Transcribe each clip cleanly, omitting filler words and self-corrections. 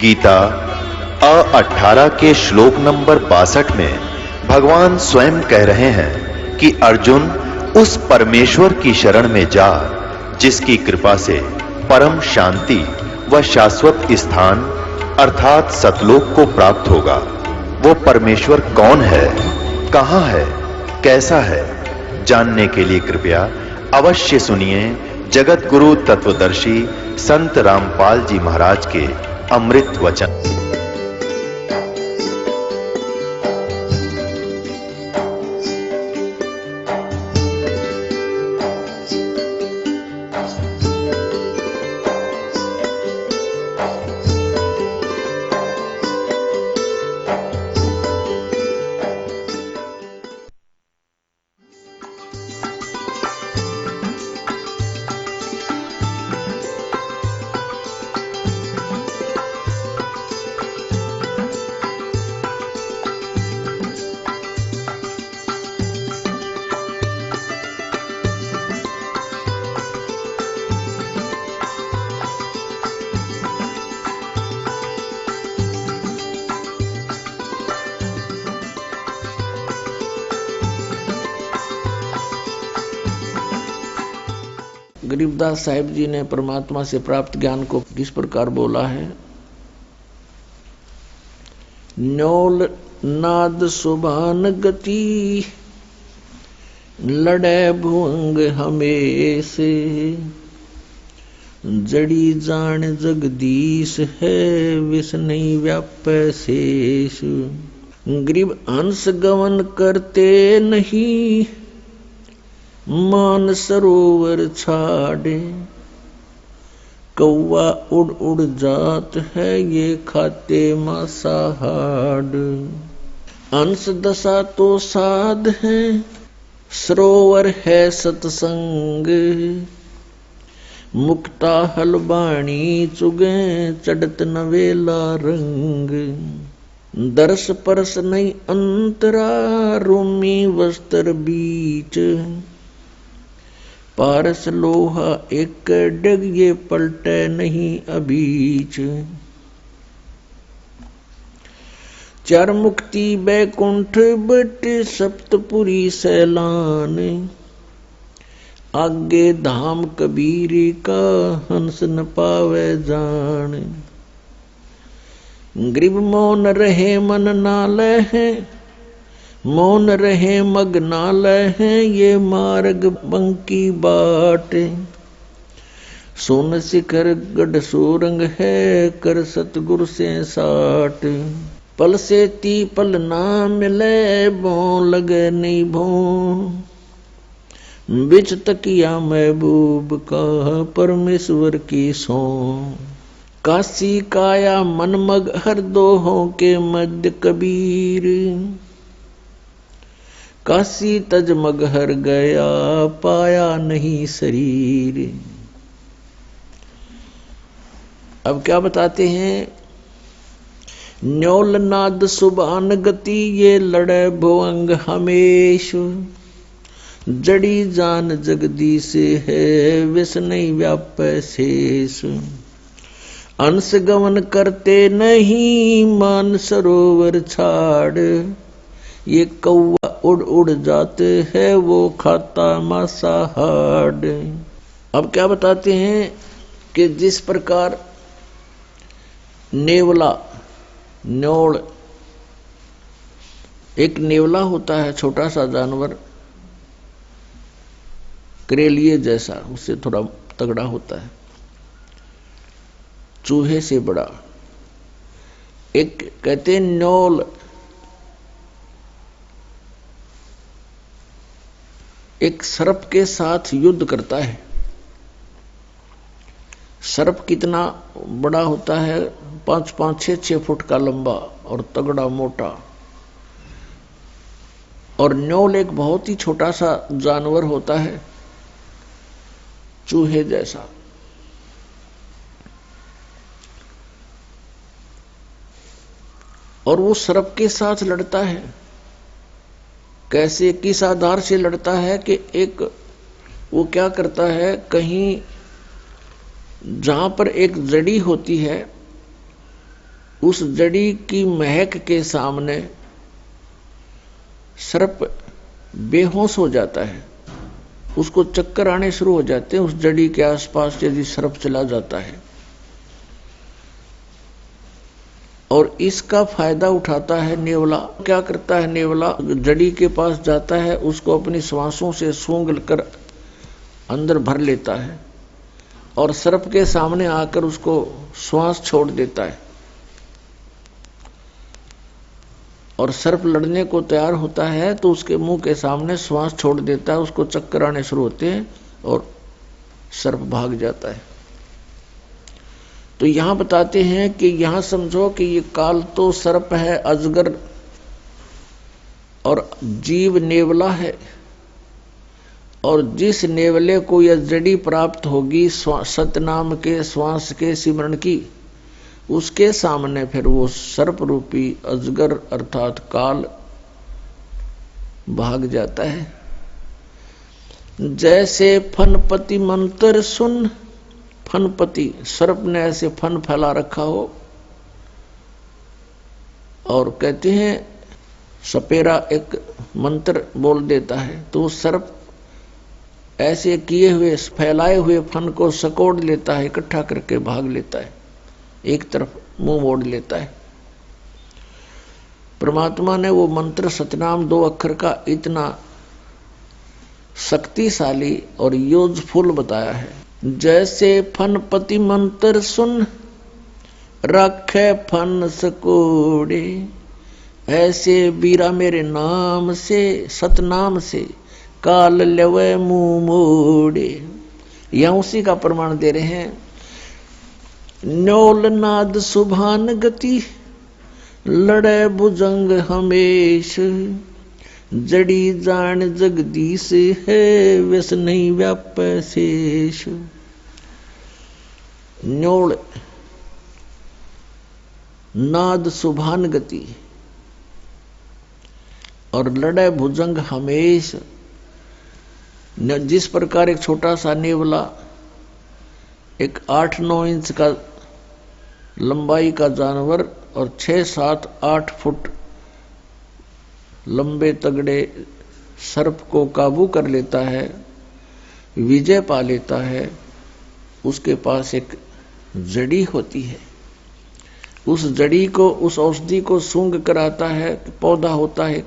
गीता 18 के श्लोक नंबर 62 में भगवान स्वयं कह रहे हैं कि अर्जुन उस परमेश्वर की शरण में जा जिसकी कृपा से परम शांति व शाश्वत स्थान अर्थात सतलोक को प्राप्त होगा। वो परमेश्वर कौन है, कहां है, कैसा है, जानने के लिए कृपया अवश्य सुनिए जगत गुरु तत्वदर्शी संत रामपाल जी महाराज के अमृत वचन। गरीबदास साहिब जी ने परमात्मा से प्राप्त ज्ञान को किस प्रकार बोला है। न्योल नाद सुभान गति लड़े भुअंग हमेश, जड़ी जान जगदीश है विष नहीं व्यापै शेष। गरीब हंस गवन करते नहीं मान सरोवर छाड़े, कौवा उड़ उड़ जात है ये खाते मांसाहार। अंश दशा तो साध है सरोवर है सत्संग, मुक्ता हलबाणी चुगे चढ़त नवेला रंग। दर्श परस नहीं अंतरा रोमी वस्त्र बीच, पारस लोहा एक डग ये पलटे नहीं अबीच। चार मुक्ति बैकुंठ बट सप्तपुरी सैलान, आगे धाम कबीर का हंस न पावे जान। गरीब मौन रहे मन नालय है, मौन रहे मग्नालय है ये मार्ग बंकी बाट। सोन शिखर गढ़ सोरंग है कर सतगुरु से साट। पल से ती पल ना मिले बो लगे नहीं भो, बिच तकिया महबूब का परमेश्वर की सो। काशी काया मन मग हर दोहों के मध्य कबीर, काशी तज मगहर गया पाया नहीं शरीर। अब क्या बताते हैं। न्योल नाद सुबान गति ये लड़े भुअंग हमेश, जड़ी जान जगदीश है विष नहीं व्यापै शेष। अंश गमन करते नहीं मान सरोवर छाड़, ये कौवा उड़ उड़ जाते हैं वो खाता मांसाहार। अब क्या बताते हैं कि जिस प्रकार नेवला न्योल एक नेवला होता है छोटा सा जानवर, करेलिए जैसा, उससे थोड़ा तगड़ा होता है, चूहे से बड़ा। एक कहते हैं न्योल एक सर्प के साथ युद्ध करता है। सर्प कितना बड़ा होता है, 5-5, 6-6 फुट का लंबा और तगड़ा मोटा। और न्योल एक बहुत ही छोटा सा जानवर होता है, चूहे जैसा। और वो सर्प के साथ लड़ता है। कैसे, किस आधार से लड़ता है कि एक वो क्या करता है, कहीं जहां पर एक जड़ी होती है उस जड़ी की महक के सामने सर्प बेहोश हो जाता है, उसको चक्कर आने शुरू हो जाते हैं। उस जड़ी के आसपास यदि सर्प चला जाता है और इसका फायदा उठाता है नेवला। क्या करता है नेवला? जड़ी के पास जाता है, उसको अपनी श्वासों से सूंघ कर अंदर भर लेता है और सर्प के सामने आकर उसको श्वास छोड़ देता है और सर्प लड़ने को तैयार होता है तो उसके मुंह के सामने श्वास छोड़ देता है, उसको चक्कर आने शुरू होते हैं और सर्प भाग जाता है। तो यहां बताते हैं कि यहां समझो कि ये काल तो सर्प है, अजगर, और जीव नेवला है। और जिस नेवले को यह जड़ी प्राप्त होगी सतनाम के श्वास के सिमरण की, उसके सामने फिर वो सर्प रूपी अजगर अर्थात काल भाग जाता है। जैसे फनपति मंत्र सुन, फनपति सर्प ने ऐसे फन फैला रखा हो और कहते हैं सपेरा एक मंत्र बोल देता है तो वो सर्प ऐसे किए हुए फैलाए हुए फन को सकोड़ लेता है, इकट्ठा करके भाग लेता है, एक तरफ मुंह मोड़ लेता है। परमात्मा ने वो मंत्र सतनाम 2 अक्षर का इतना शक्तिशाली और यूजफुल बताया है। जैसे फनपति मंत्र सुन रखे फन सकोड़े, ऐसे बीरा मेरे नाम से सतनाम से काल लेवे मुंह मोड़े। यहां उसी का प्रमाण दे रहे हैं। न्योल नाद सुभान गति लड़े भुजंग हमेश, जड़ी जान जगदीश है व्यस नहीं व्याप शेष। न्योल नाद सुभान गति और लड़े भुजंग हमेश। जिस प्रकार एक छोटा सा नेवला एक 8-9 इंच का लंबाई का जानवर और 6-7-8 फुट लंबे तगड़े सर्प को काबू कर लेता है, विजय पा लेता है, उसके पास एक जड़ी होती है। उस जड़ी को, उस औषधि को सूंघ कर आता है, पौधा होता है,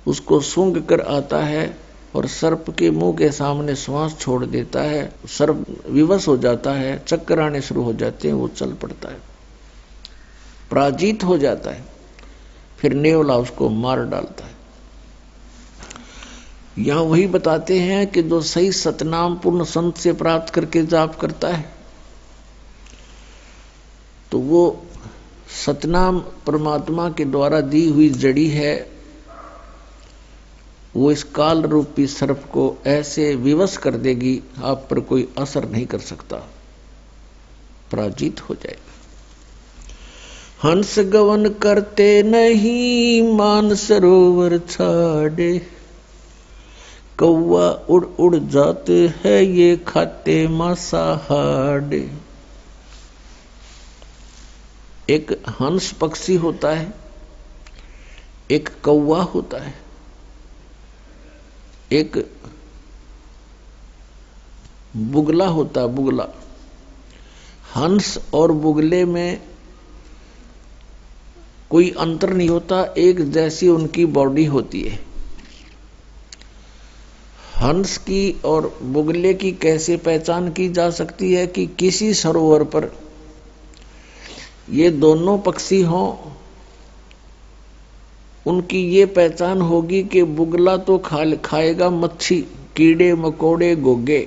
उसको सूंघ कर आता है और सर्प के मुंह के सामने श्वास छोड़ देता है। सर्प विवश हो जाता है, चक्कर आने शुरू हो जाते हैं, वो चल पड़ता है, पराजित हो जाता है। फिर नेवला उसको मार डालता है। यहां वही बताते हैं कि जो सही सतनाम पूर्ण संत से प्राप्त करके जाप करता है तो वो सतनाम परमात्मा के द्वारा दी हुई जड़ी है, वो इस काल रूपी सर्प को ऐसे विवश कर देगी, आप पर कोई असर नहीं कर सकता, पराजित हो जाएगा। हंस गवन करते नहीं मान सरोवर छाड़े, कौवा उड़ उड़ जाते है ये खाते मांसाहारे। एक हंस पक्षी होता है, एक कौवा होता है, एक बुगला होता है, बुगला। हंस और बुगले में कोई अंतर नहीं होता, एक जैसी उनकी बॉडी होती है। हंस की और बुगले की कैसे पहचान की जा सकती है कि किसी सरोवर पर ये दोनों पक्षी हों, उनकी ये पहचान होगी कि बुगला तो खाएगा मच्छी, कीड़े मकोड़े गोगे,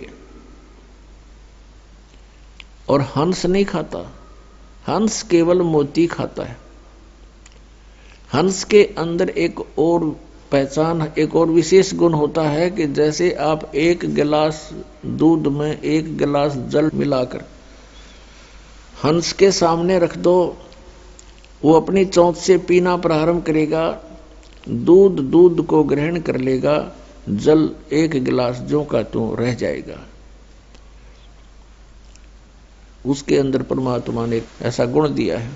और हंस नहीं खाता। हंस केवल मोती खाता है। हंस के अंदर एक और पहचान, एक और विशेष गुण होता है कि जैसे आप 1 गिलास दूध में 1 गिलास जल मिलाकर हंस के सामने रख दो, वो अपनी चोंच से पीना प्रारंभ करेगा, दूध को ग्रहण कर लेगा, जल 1 गिलास जो का त्यों रह जाएगा। उसके अंदर परमात्मा ने ऐसा गुण दिया है।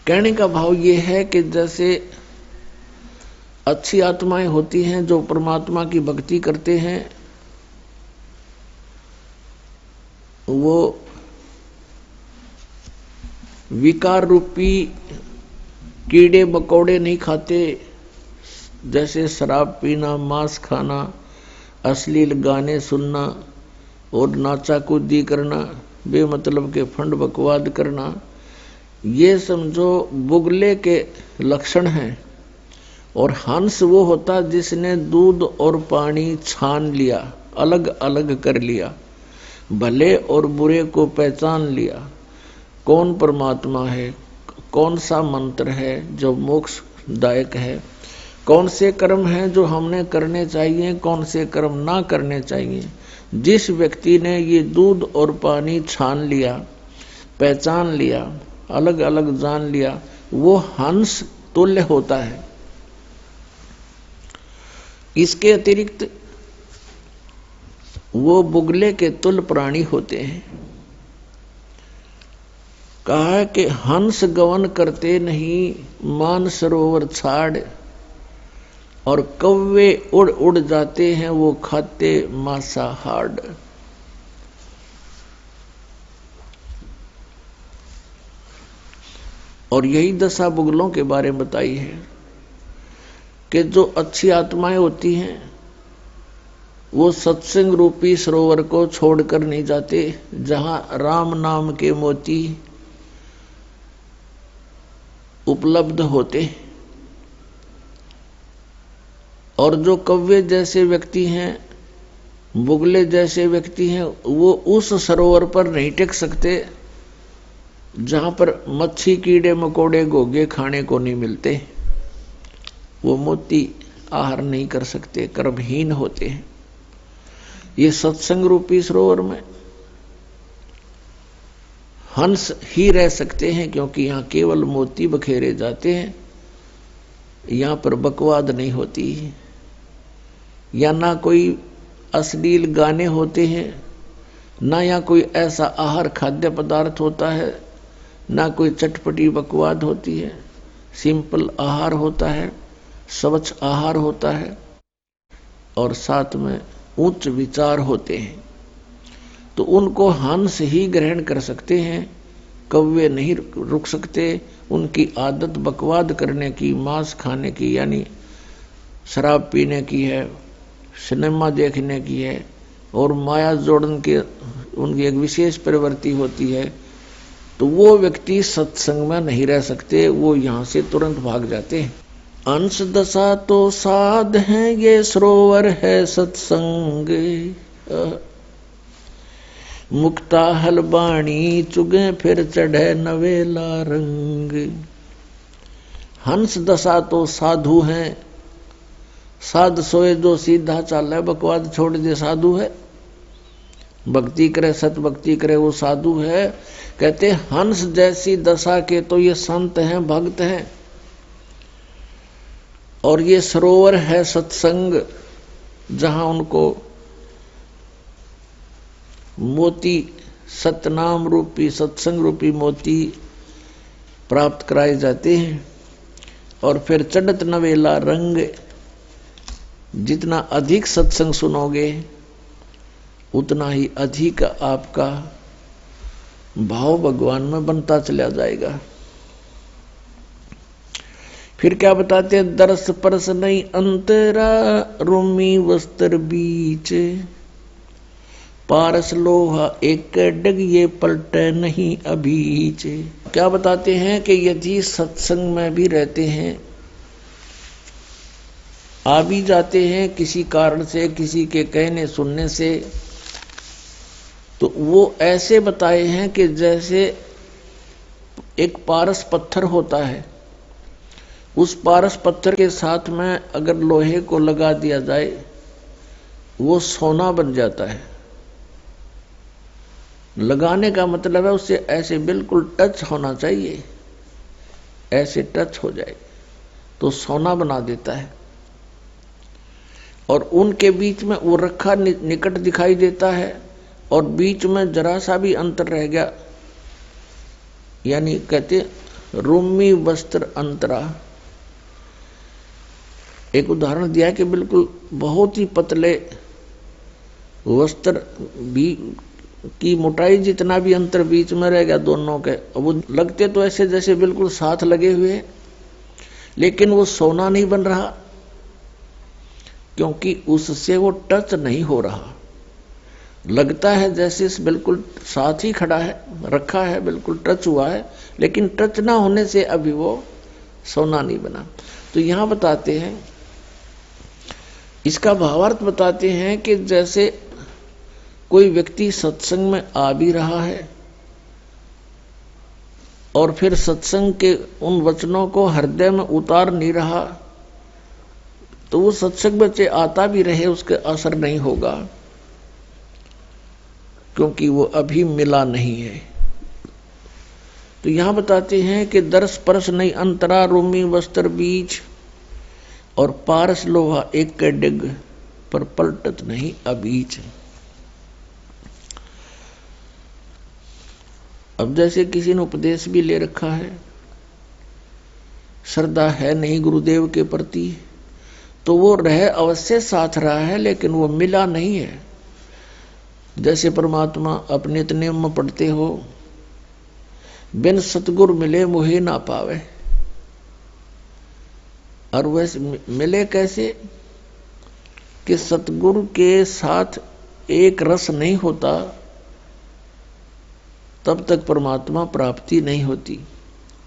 कहने का भाव ये है कि जैसे अच्छी आत्माएं होती हैं जो परमात्मा की भक्ति करते हैं, वो विकार रूपी कीड़े मकोड़े नहीं खाते, जैसे शराब पीना, मांस खाना, अश्लील गाने सुनना और नाचा कूदी करना, बेमतलब के फंड बकवाद करना, ये समझो बुगले के लक्षण हैं। और हंस वो होता जिसने दूध और पानी छान लिया, अलग अलग कर लिया, भले और बुरे को पहचान लिया, कौन परमात्मा है, कौन सा मंत्र है जो मोक्षदायक है, कौन से कर्म हैं जो हमने करने चाहिए, कौन से कर्म ना करने चाहिए। जिस व्यक्ति ने ये दूध और पानी छान लिया, पहचान लिया, अलग अलग जान लिया, वो हंस तुल्य होता है। इसके अतिरिक्त वो बुगले के तुल्य प्राणी होते हैं। कहा है कि हंस गवन करते नहीं, मान सरोवर छाड़, और कौवे उड़ उड़ जाते हैं, वो खाते मांसाहार। और यही दशा बुगलों के बारे में बताई है कि जो अच्छी आत्माएं होती हैं वो सत्संग रूपी सरोवर को छोड़कर नहीं जाते, जहां राम नाम के मोती उपलब्ध होते। और जो कव्वे जैसे व्यक्ति हैं, बुगले जैसे व्यक्ति हैं, वो उस सरोवर पर नहीं टिक सकते जहां पर मच्छी, कीड़े मकोड़े, घोंघे खाने को नहीं मिलते। वो मोती आहार नहीं कर सकते, कर्महीन होते हैं। ये सत्संग रूपी सरोवर में हंस ही रह सकते हैं, क्योंकि यहां केवल मोती बखेरे जाते हैं, यहां पर बकवाद नहीं होती, या ना कोई अश्लील गाने होते हैं, ना या कोई ऐसा आहार खाद्य पदार्थ होता है, ना कोई चटपटी बकवाद होती है। सिंपल आहार होता है, स्वच्छ आहार होता है, और साथ में उच्च विचार होते हैं। तो उनको हंस ही ग्रहण कर सकते हैं, कौवे नहीं रुक सकते। उनकी आदत बकवाद करने की, मांस खाने की, यानी शराब पीने की है, सिनेमा देखने की है, और माया जोड़न के उनकी एक विशेष प्रवृत्ति होती है। तो वो व्यक्ति सत्संग में नहीं रह सकते, वो यहाँ से तुरंत भाग जाते हैं। अंश दशा तो साध है, ये सरोवर है सत्संग, मुक्ता हलबाणी चुगे फिर चढ़े नवेला रंग। हंस दशा तो साधु हैं, साध सोए जो सीधा चाले, बकवाद छोड़ दे साधु है, भक्ति करे, सत भक्ति करे, वो साधु है। कहते हंस जैसी दशा के तो ये संत हैं, भक्त हैं। और ये सरोवर है सत्संग, जहां उनको मोती, सतनाम रूपी, सत्संग रूपी मोती प्राप्त कराए जाते हैं। और फिर चढ़त नवेला रंग, जितना अधिक सत्संग सुनोगे उतना ही अधिक आपका भाव भगवान में बनता चला जाएगा। फिर क्या बताते हैं, दरस परस नहीं अंतरा, रूमी वस्त्र बीच, पारस लोहा एक डग, ये पलटे नहीं अभीच। क्या बताते हैं कि यदि सत्संग में भी रहते हैं, आ भी जाते हैं किसी कारण से, किसी के कहने सुनने से, तो वो ऐसे बताए हैं कि जैसे एक पारस पत्थर होता है, उस पारस पत्थर के साथ में अगर लोहे को लगा दिया जाए, वो सोना बन जाता है। लगाने का मतलब है उससे ऐसे बिल्कुल टच होना चाहिए, ऐसे टच हो जाए तो सोना बना देता है। और उनके बीच में वो रखा निकट दिखाई देता है, और बीच में जरा सा भी अंतर रह गया, यानी कहते रोमी वस्त्र अंतरा। एक उदाहरण दिया कि बिल्कुल बहुत ही पतले वस्त्र भी की मोटाई जितना भी अंतर बीच में रह गया दोनों के, वो लगते तो ऐसे जैसे बिल्कुल साथ लगे हुए, लेकिन वो सोना नहीं बन रहा, क्योंकि उससे वो टच नहीं हो रहा। लगता है जैसे बिल्कुल साथ ही खड़ा है, रखा है, बिल्कुल टच हुआ है, लेकिन टच ना होने से अभी वो सोना नहीं बना। तो यहां बताते हैं, इसका भावार्थ बताते हैं कि जैसे कोई व्यक्ति सत्संग में आ भी रहा है और फिर सत्संग के उन वचनों को हृदय में उतार नहीं रहा, तो वो सत्संग बच्चे आता भी रहे उसके असर नहीं होगा, क्योंकि वो अभी मिला नहीं है। तो यहां बताते हैं कि दर्श परस नहीं अंतरा, रोमी वस्त्र बीच, और पारस लोहा एक के डिग, पर पलटत नहीं अबीच। अब जैसे किसी ने उपदेश भी ले रखा है, श्रद्धा है नहीं गुरुदेव के प्रति, तो वो रह अवश्य साथ रहा है, लेकिन वो मिला नहीं है। जैसे परमात्मा अपने इतने में पढ़ते हो, बिन सतगुर मिले मोहे ना पावे, और वैसे मिले कैसे कि सतगुरु के साथ एक रस नहीं होता, तब तक परमात्मा प्राप्ति नहीं होती।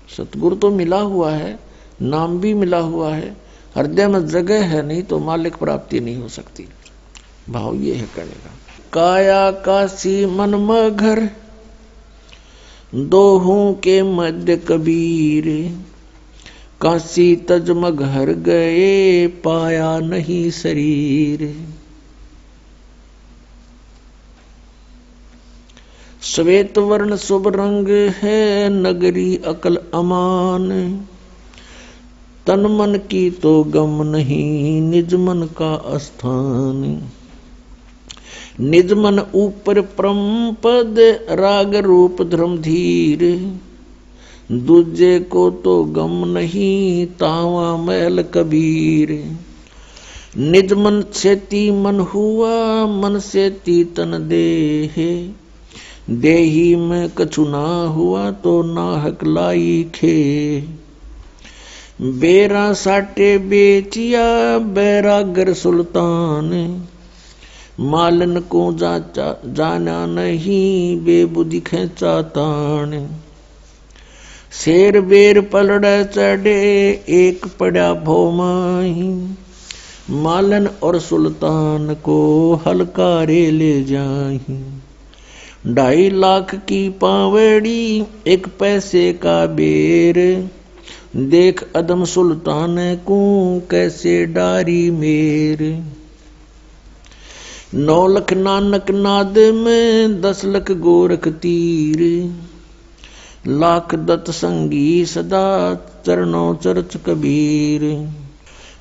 सतगुरु तो मिला हुआ है, नाम भी मिला हुआ है, हृदय में जगह है नहीं तो मालिक प्राप्ति नहीं हो सकती। भाव ये है कहने का। काया काशी मन मघर, दोहों के मध्य कबीर, काशी तज मघर गए, पाया नहीं शरीर। श्वेत वर्ण शुभ रंग है, नगरी अकल अमान, तन मन की तो गम नहीं, निज मन का स्थान। निज मन ऊपर परम पद, राग रूप धर्म धीर, दूजे को तो गम नहीं, तावा मैल कबीर। निज मन से ती मन हुआ, मन से ती तन देहे, देही में कछु ना हुआ तो नाहक लाई खे। बेरा साटे बेचिया बैरागर सुल्तान, मालन को जाना नहीं, बेबुद्धि खेचा तान। शेर बेर पलड़ चढ़े, एक पड़ा भोमाही, मालन और सुल्तान को हलकारे ले जाही। 2.5 लाख की पावड़ी, 1 पैसे का बेर, देख अदम सुल्तान को कैसे डारी मेर। 9 लख नानक नाद में, 10 लख गोरख तीर, लाख दत्त संगी सदा, चरणों चरच कबीर।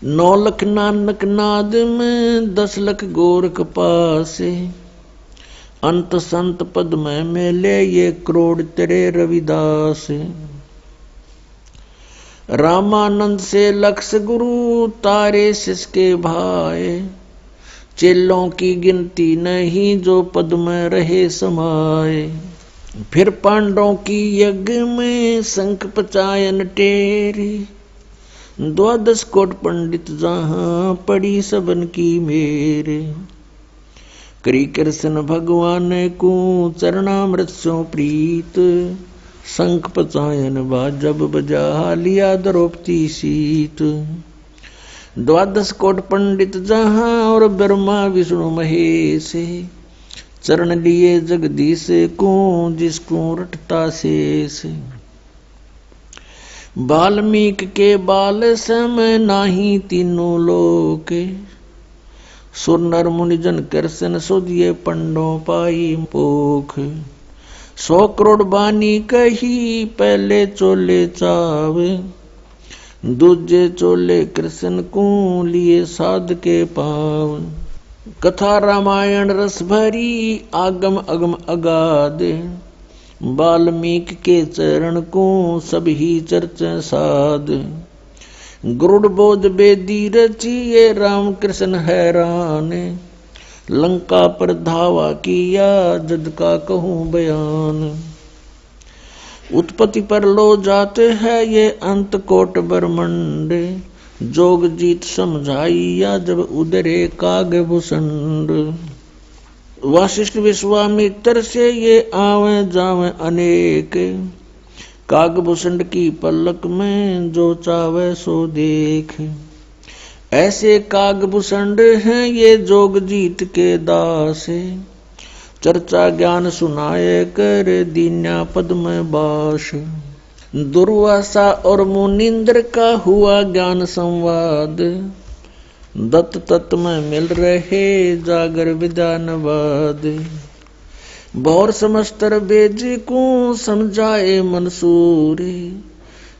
9 लख नानक नाद में, 10 लख गोरख पासे, अंत संत पद में मेले, ये करोड़ तेरे रविदास। रामानंद से लक्ष गुरु, तारे सिसके भाई, चेलों की गिनती नहीं, जो पद में रहे समाये। फिर पांडवों की यज्ञ में, शंख पचायन टेरी, 12 कोट पंडित जहां, पड़ी सबन की मेरे। करी कृष्ण भगवान को चरणामृत सो प्रीत, शंख पचायन जब बजा, लिया द्रौपदी सीत। 12 कोट पंडित जहां, और ब्रह्मा विष्णु महेश, चरण लिए जगदीश को, जिसको रटता शेष। वाल्मीकि के बाल समय, नाही तीनों लोक, सुर नर मुनिजन कृष्ण सुधिये, पंडों पाई पोख। 100 करोड़ बानी कही, पहले चोले चावे, दूजे चोले कृष्ण को, लिए साध के पाव। कथा रामायण रस भरी, आगम अगम अगाध, वाल्मीकि के चरण को सब ही चर्चा साध। गरुड़ बोध बेदी रची ये राम कृष्ण हैरान। लंका पर धावा किया जद का कहूँ बयान। उत्पत्ति पर लो जाते हैं ये अंत कोट ब्रह्मंड। जोग जीत समझाइया जब उदरे काग भूषण। वशिष्ठ विश्वामित्र से ये आवे जावे अनेक। कागभूषण की पलक में जो चावे सो देख। ऐसे कागभूषण हैं ये जोग जीत के दास। चर्चा ज्ञान सुनाए कर दीन्या पद में बास। दुर्वासा और मुनिंद्र का हुआ ज्ञान संवाद। दत्त तत्व में मिल रहे जागर विधानवाद। बौर समस्तर बेज को समझाए मंसूर।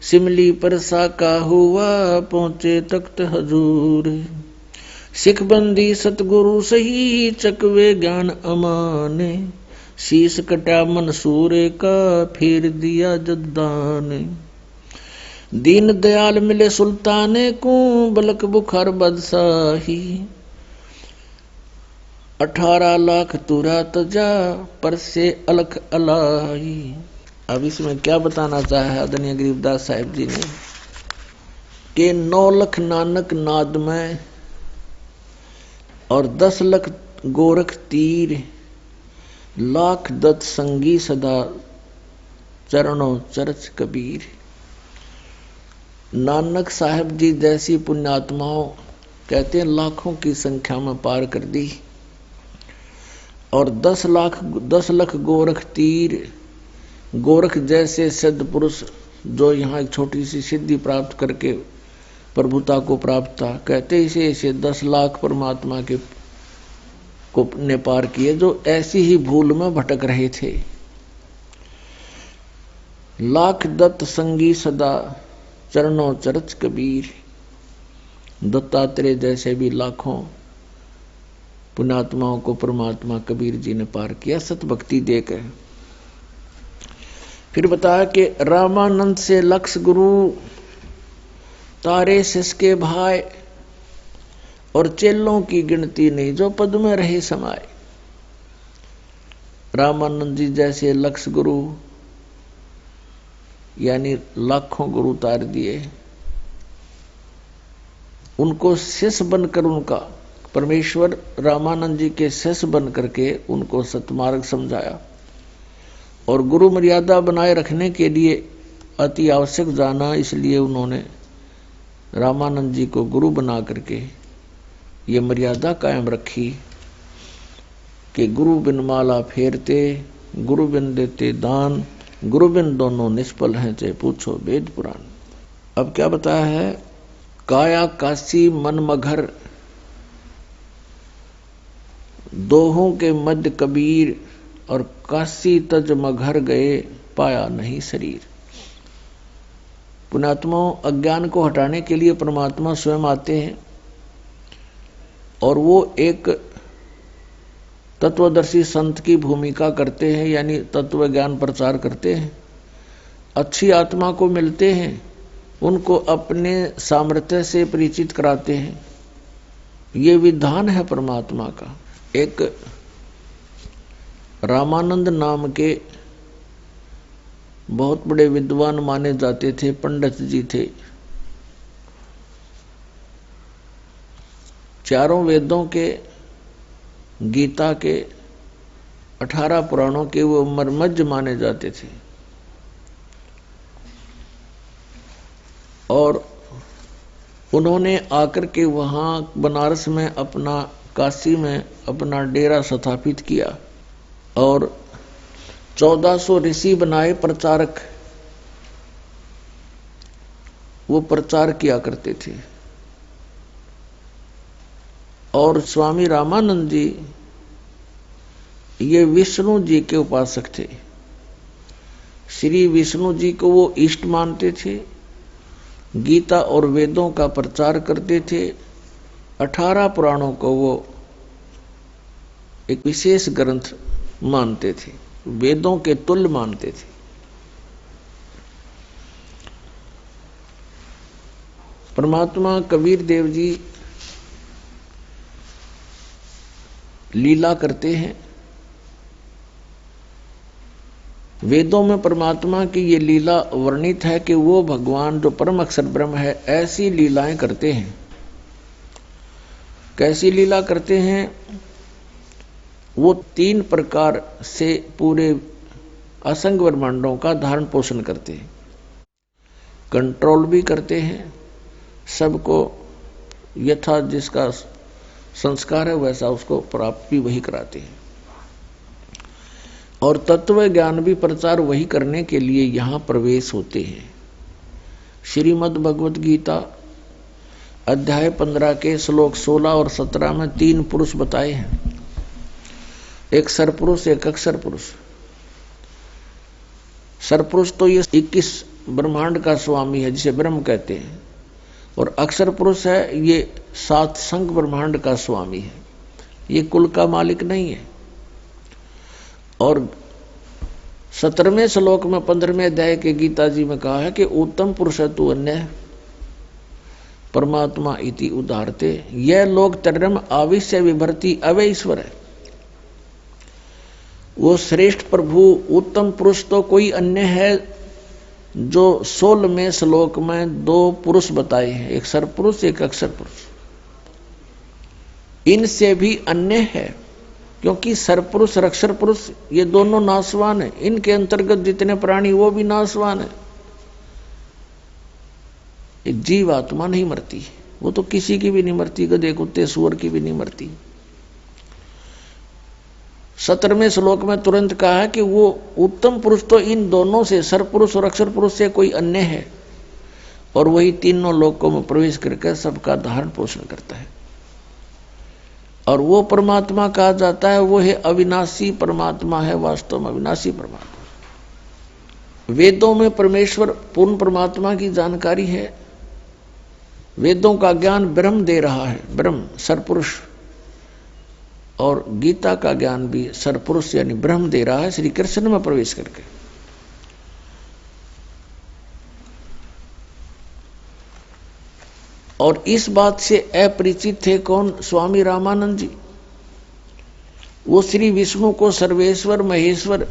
सिमली पर साका हुआ पहुंचे तख्त हजूर। सिख बंदी सतगुरु सही चकवे ज्ञान अमाने। शीश कटा मंसूर का फेर दिया जद्दान। दीन दयाल मिले सुल्ताने को बलक बुखार बदशाही। 18 लाख तुरा तजा पर से अलख अलाई। अब इसमें क्या बताना चाहा है आदरणीय गरीबदास साहिब जी ने कि 9 लाख नानक नाद में और 10 लाख गोरख तीर। लाख दत्त संगी सदा चरणों चरच कबीर। नानक साहब जी जैसी पुण्यात्माओं कहते हैं लाखों की संख्या में पार कर दी। और 10 लाख गोरख तीर। गोरख जैसे सिद्ध पुरुष जो यहाँ एक छोटी सी सिद्धि प्राप्त करके प्रभुता को प्राप्त था, कहते इसे 10 लाख परमात्मा के को ने पार किए जो ऐसी ही भूल में भटक रहे थे। लाख दत्त संगी सदा चरणों चरच कबीर। दत्तात्रेय जैसे भी लाखों पुण्यात्माओं को परमात्मा कबीर जी ने पार किया सत भक्ति देकर। फिर बताया कि रामानंद से लक्ष गुरु तारे शिष के भाई और चेलों की गिनती नहीं जो पद में रहे समाये। रामानंद जी जैसे लक्ष गुरु यानी लाखों गुरु उतार दिए। उनको शिष्य बनकर उनका परमेश्वर रामानंद जी के शिष्य बन करके उनको सतमार्ग समझाया। और गुरु मर्यादा बनाए रखने के लिए अति आवश्यक जाना, इसलिए उन्होंने रामानंद जी को गुरु बना करके ये मर्यादा कायम रखी कि गुरु बिन माला फेरते, गुरु बिन देते दान, गुरु बिन दोनों निष्फल हैं चाहे पूछो वेद पुराण। अब क्या बताया है, काया काशी मन मघर दोहों के मध्य कबीर और काशी तज मघर गए पाया नहीं शरीर। पुण्यात्माओं अज्ञान को हटाने के लिए परमात्मा स्वयं आते हैं और वो एक तत्वदर्शी संत की भूमिका करते हैं, यानी तत्व ज्ञान प्रचार करते हैं। अच्छी आत्मा को मिलते हैं, उनको अपने सामर्थ्य से परिचित कराते हैं। ये विधान है परमात्मा का। एक रामानंद नाम के बहुत बड़े विद्वान माने जाते थे, पंडित जी थे। चारों वेदों के, गीता के, 18 पुराणों के वो मर्मज्ञ माने जाते थे। और उन्होंने आकर के वहां बनारस में अपना, काशी में अपना डेरा स्थापित किया और 1400 ऋषि बनाए प्रचारक। वो प्रचार किया करते थे। और स्वामी रामानंद जी ये विष्णु जी के उपासक थे। श्री विष्णु जी को वो इष्ट मानते थे। गीता और वेदों का प्रचार करते थे। 18 पुराणों को वो एक विशेष ग्रंथ मानते थे। वेदों के तुल्य मानते थे। परमात्मा कबीर देव जी लीला करते हैं। वेदों में परमात्मा की ये लीला वर्णित है कि वो भगवान जो परम अक्षर ब्रह्म है ऐसी लीलाएं करते हैं। कैसी लीला करते हैं? वो 3 प्रकार से पूरे असंग ब्रह्मांडों का धारण पोषण करते हैं, कंट्रोल भी करते हैं, सबको यथा जिसका संस्कार है वैसा उसको प्राप्त भी वही कराते हैं, और तत्व ज्ञान भी प्रचार वही करने के लिए यहाँ प्रवेश होते हैं। श्रीमद् भगवत गीता अध्याय 15 के श्लोक 16 और 17 में 3 पुरुष बताए हैं, एक सरपुरुष, एक अक्षर पुरुष। सरपुरुष तो ये 21 ब्रह्मांड का स्वामी है जिसे ब्रह्म कहते हैं, और अक्षर पुरुष है ये 7 संग ब्रह्मांड का स्वामी है, ये कुल का मालिक नहीं है। और 17वें श्लोक में 15वें अध्याय के गीता जी में कहा है कि उत्तम पुरुष तु अन्य परमात्मा इति उदाहरते, यह लोग तरम आविश्य विभर्ति अवय ईश्वर है। वो श्रेष्ठ प्रभु उत्तम पुरुष तो कोई अन्य है जो 16वें श्लोक में 2 पुरुष बताए हैं, एक सरपुरुष एक अक्षर पुरुष। इनसे भी अन्य है, क्योंकि सरपुरुष और अक्षर पुरुष ये दोनों नाशवान है, इनके अंतर्गत जितने प्राणी वो भी नाशवान है। एक जीव आत्मा नहीं मरती, वो तो किसी की भी नहीं मरती, गधे कुत्ते सूअर की भी नहीं मरती। 17वें श्लोक में तुरंत कहा है कि वो उत्तम पुरुष तो इन दोनों से, सरपुरुष और अक्षर पुरुष से कोई अन्य है, और वही तीनों लोकों में प्रवेश करके सबका धारण पोषण करता है। और वो परमात्मा कहा जाता है, वो है अविनाशी परमात्मा है, वास्तव में अविनाशी परमात्मा। वेदों में परमेश्वर पूर्ण परमात्मा की जानकारी है, वेदों का ज्ञान ब्रह्म दे रहा है, ब्रह्म सरपुरुष, और गीता का ज्ञान भी सरपुरुष यानी ब्रह्म दे रहा है श्री कृष्ण में प्रवेश करके। और इस बात से अपरिचित थे कौन? स्वामी रामानंद जी। वो श्री विष्णु को सर्वेश्वर महेश्वर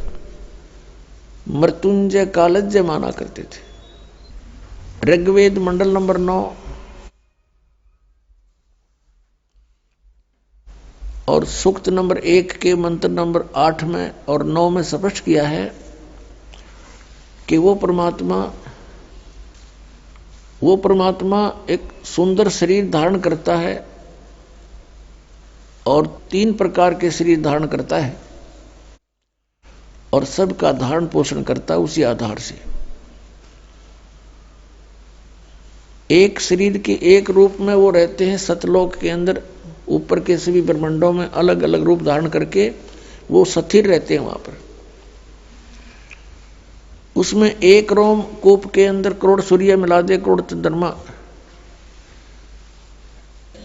मृत्युंजय कालज्य माना करते थे। ऋग्वेद मंडल नंबर 9 और सूक्त नंबर 1 के मंत्र नंबर 8 में और 9 में स्पष्ट किया है कि वो परमात्मा एक सुंदर शरीर धारण करता है और 3 प्रकार के शरीर धारण करता है, और सबका धारण पोषण करता है उसी आधार से। एक शरीर के एक रूप में वो रहते हैं सतलोक के अंदर, ऊपर के सभी ब्रह्मांडों में अलग अलग रूप धारण करके वो स्थिर रहते हैं वहां पर। उसमें एक रोम कूप के अंदर करोड़ सूर्य मिला दे, करोड़ चंद्रमा,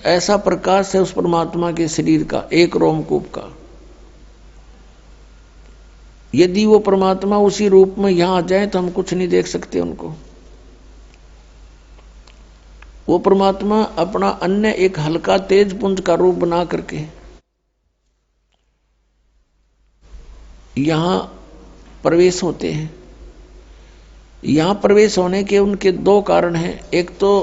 ऐसा प्रकाश है उस परमात्मा के शरीर का, एक रोम कूप का। यदि वो परमात्मा उसी रूप में यहां आ जाए तो हम कुछ नहीं देख सकते उनको। वो परमात्मा अपना अन्य एक हल्का तेज पुंज का रूप बना करके यहां प्रवेश होते हैं। यहां प्रवेश होने के उनके 2 कारण हैं। एक तो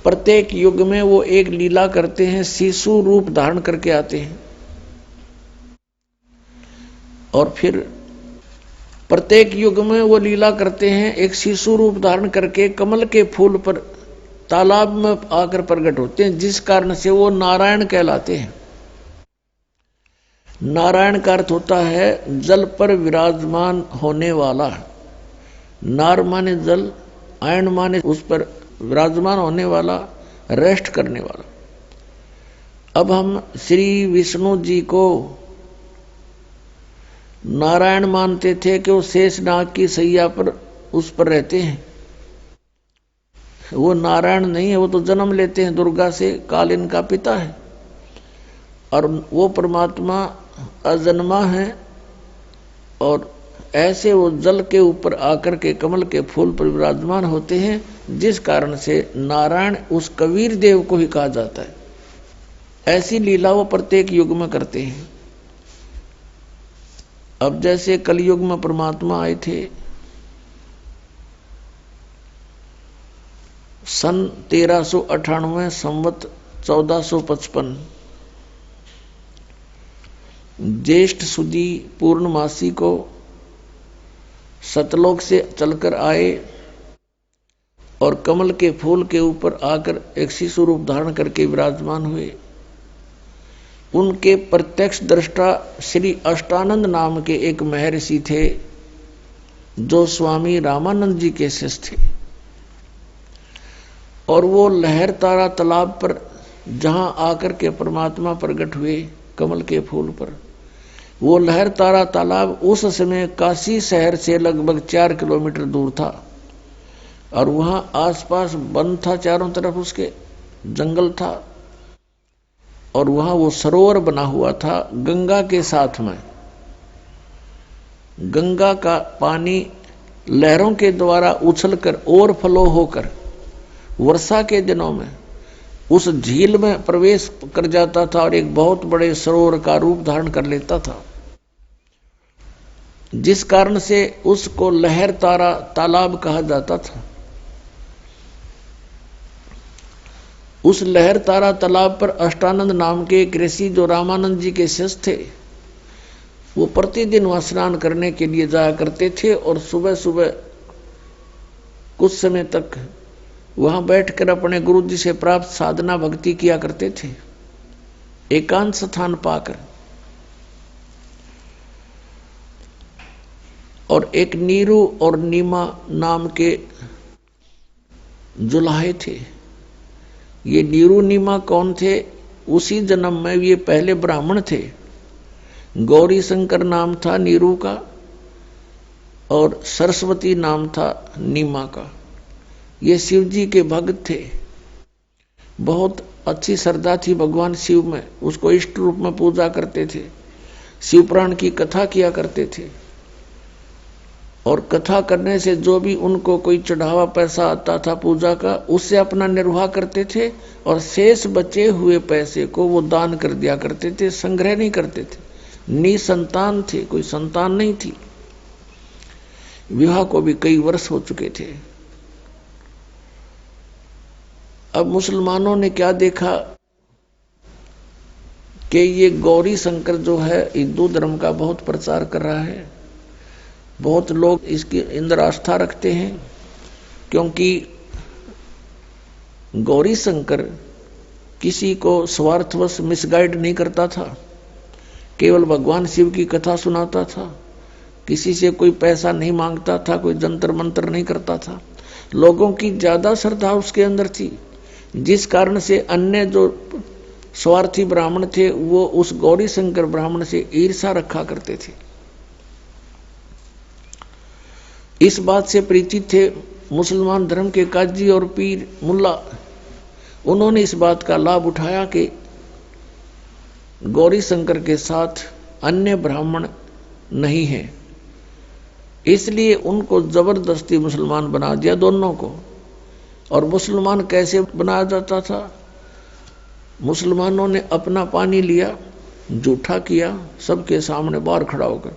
प्रत्येक युग में वो एक लीला करते हैं, शिशु रूप धारण करके आते हैं, और फिर प्रत्येक युग में वो लीला करते हैं एक शिशु रूप धारण करके कमल के फूल पर तालाब में आकर प्रकट होते हैं, जिस कारण से वो नारायण कहलाते हैं। नारायण का अर्थ होता है जल पर विराजमान होने वाला। नार माने जल, आयन माने उस पर विराजमान होने वाला, रेस्ट करने वाला। अब हम श्री विष्णु जी को नारायण मानते थे कि वो शेषनाग की सैया पर उस पर रहते हैं। वो नारायण नहीं है, वो तो जन्म लेते हैं दुर्गा से, काल इनका पिता है। और वो परमात्मा अजन्मा है और ऐसे वो जल के ऊपर आकर के कमल के फूल पर विराजमान होते हैं, जिस कारण से नारायण उस कबीर देव को ही कहा जाता है। ऐसी लीला वो प्रत्येक युग में करते हैं। अब जैसे कलयुग में परमात्मा आए थे सन 1398 संवत 1455 ज्येष्ठ सुदी पूर्णमासी को सतलोक से चलकर आए और कमल के फूल के ऊपर आकर एक शिशु रूप धारण करके विराजमान हुए। उनके प्रत्यक्ष दृष्टा श्री अष्टानंद नाम के एक महर्षि थे, जो स्वामी रामानंद जी के शिष्य थे। और वो लहर तारा तालाब पर जहां आकर के परमात्मा प्रकट हुए कमल के फूल पर, वो लहर तारा तालाब उस समय काशी शहर से लगभग 4 किलोमीटर दूर था और वहां आसपास वन था, चारों तरफ उसके जंगल था और वहां वो सरोवर बना हुआ था गंगा के साथ में। गंगा का पानी लहरों के द्वारा उछलकर ओवरफ्लो होकर वर्षा के दिनों में उस झील में प्रवेश कर जाता था और एक बहुत बड़े सरोवर का रूप धारण कर लेता था, जिस कारण से उसको लहर तारा तालाब कहा जाता था। उस लहर तारा तालाब पर अष्टानंद नाम के एक ऋषि जो रामानंद जी के शिष्य थे, वो प्रतिदिन वहां स्नान करने के लिए जाया करते थे और सुबह सुबह कुछ समय तक वहां बैठकर अपने गुरु जी से प्राप्त साधना भक्ति किया करते थे, एकांत स्थान पाकर। और एक नीरू और नीमा नाम के जुलाहे थे। ये नीरू नीमा कौन थे? उसी जन्म में ये पहले ब्राह्मण थे। गौरी शंकर नाम था नीरू का और सरस्वती नाम था नीमा का। ये शिव जी के भक्त थे। बहुत अच्छी श्रद्धा थी भगवान शिव में, उसको इष्ट रूप में पूजा करते थे, शिव पुराण की कथा किया करते थे और कथा करने से जो भी उनको कोई चढ़ावा पैसा आता था पूजा का, उससे अपना निर्वाह करते थे और शेष बचे हुए पैसे को वो दान कर दिया करते थे, संग्रह नहीं करते थे। निसंतान थे, कोई संतान नहीं थी, विवाह को भी कई वर्ष हो चुके थे। अब मुसलमानों ने क्या देखा कि ये गौरी शंकर जो है हिंदू धर्म का बहुत प्रचार कर रहा है, बहुत लोग इसकी अंदर आस्था रखते हैं, क्योंकि गौरी शंकर किसी को स्वार्थवश मिसगाइड नहीं करता था, केवल भगवान शिव की कथा सुनाता था, किसी से कोई पैसा नहीं मांगता था, कोई जंतर मंत्र नहीं करता था। लोगों की ज्यादा श्रद्धा उसके अंदर थी, जिस कारण से अन्य जो स्वार्थी ब्राह्मण थे वो उस गौरी शंकर ब्राह्मण से ईर्षा रखा करते थे। इस बात से परिचित थे मुसलमान धर्म के काजी और पीर मुल्ला। उन्होंने इस बात का लाभ उठाया कि गौरी शंकर के साथ अन्य ब्राह्मण नहीं है, इसलिए उनको जबरदस्ती मुसलमान बना दिया दोनों को। और मुसलमान कैसे बनाया जाता था? मुसलमानों ने अपना पानी लिया, जूठा किया सबके सामने बाहर खड़ा होकर,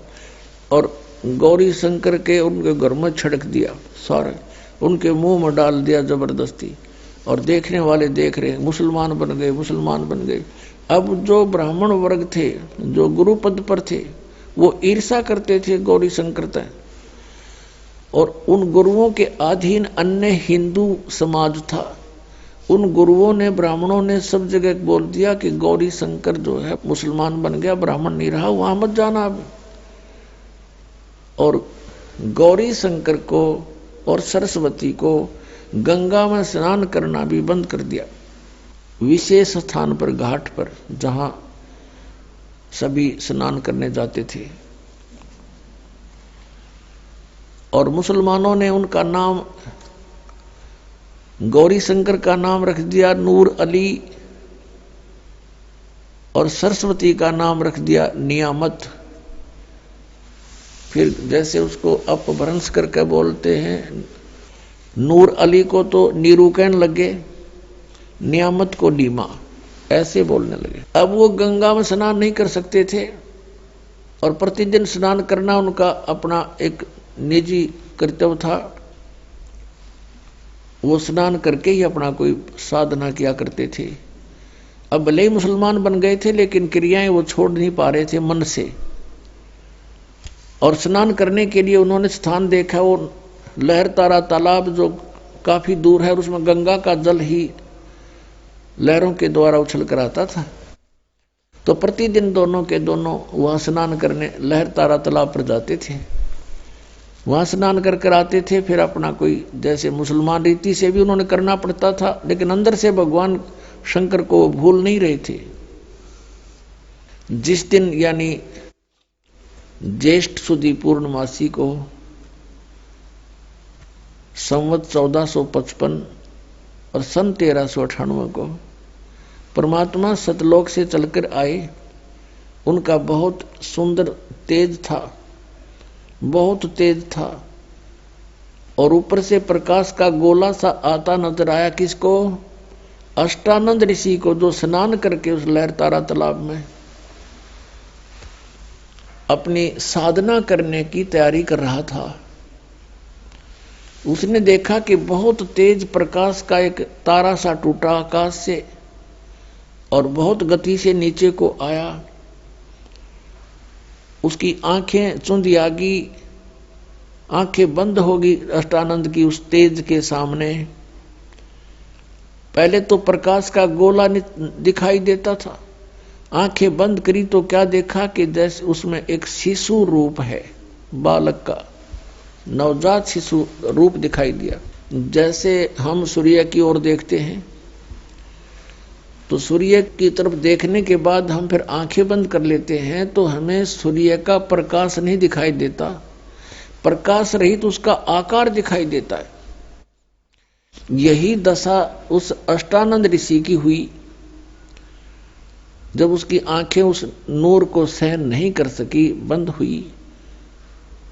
और गौरी शंकर के उनके घर में छिड़क दिया, सारे उनके मुंह में डाल दिया जबरदस्ती। और देखने वाले देख रहे, मुसलमान बन गए, मुसलमान बन गए। अब जो ब्राह्मण वर्ग थे, जो गुरु पद पर थे, वो ईर्षा करते थे गौरी शंकर तय, और उन गुरुओं के अधीन अन्य हिंदू समाज था। उन गुरुओं ने, ब्राह्मणों ने सब जगह बोल दिया कि गौरी शंकर जो है मुसलमान बन गया, ब्राह्मण नहीं रहा, वहां मत जाना अब। और गौरी शंकर को और सरस्वती को गंगा में स्नान करना भी बंद कर दिया, विशेष स्थान पर, घाट पर, जहां सभी स्नान करने जाते थे। और मुसलमानों ने उनका नाम, गौरी शंकर का नाम रख दिया नूर अली और सरस्वती का नाम रख दिया नियामत। फिर जैसे उसको अपभ्रंश करके बोलते हैं, नूर अली को तो नीरू कहने लगे, नियामत को नीमा, ऐसे बोलने लगे। अब वो गंगा में स्नान नहीं कर सकते थे और प्रतिदिन स्नान करना उनका अपना एक निजी कर्तव्य था। वो स्नान करके ही अपना कोई साधना किया करते थे। अब भले ही मुसलमान बन गए थे लेकिन क्रियाएं वो छोड़ नहीं पा रहे थे मन से। और स्नान करने के लिए उन्होंने स्थान देखा, वो लहरतारा तालाब जो काफी दूर है और उसमें गंगा का जल ही लहरों के द्वारा उछल कर आता था। तो प्रतिदिन दोनों के दोनों वहां स्नान करने लहरतारा तालाब पर जाते थे, वहां स्नान कर आते थे। फिर अपना कोई जैसे मुसलमान रीति से भी उन्होंने करना पड़ता था, लेकिन अंदर से भगवान शंकर को भूल नहीं रहे थे। जिस दिन यानी ज्येष्ठ सुदी पूर्णमासी को संवत 1455 और सन 1398 को परमात्मा सतलोक से चलकर आए, उनका बहुत सुंदर तेज था, बहुत तेज था। और ऊपर से प्रकाश का गोला सा आता नजर आया किसको? अष्टानंद ऋषि को, जो स्नान करके उस लहरतारा तालाब में अपनी साधना करने की तैयारी कर रहा था। उसने देखा कि बहुत तेज प्रकाश का एक तारा सा टूटा आकाश से और बहुत गति से नीचे को आया। उसकी आंखें चुंधी आ गई, आंखें बंद हो गई अष्टानंद की उस तेज के सामने। पहले तो प्रकाश का गोला दिखाई देता था, आंखें बंद करी तो क्या देखा कि जैसे उसमें एक शिशु रूप है, बालक का नवजात शिशु रूप दिखाई दिया। जैसे हम सूर्य की ओर देखते हैं तो सूर्य की तरफ देखने के बाद हम फिर आंखें बंद कर लेते हैं तो हमें सूर्य का प्रकाश नहीं दिखाई देता, प्रकाश रहित उसका आकार दिखाई देता है। यही दशा उस अष्टानंद ऋषि की हुई। जब उसकी आंखें उस नूर को सहन नहीं कर सकी, बंद हुई,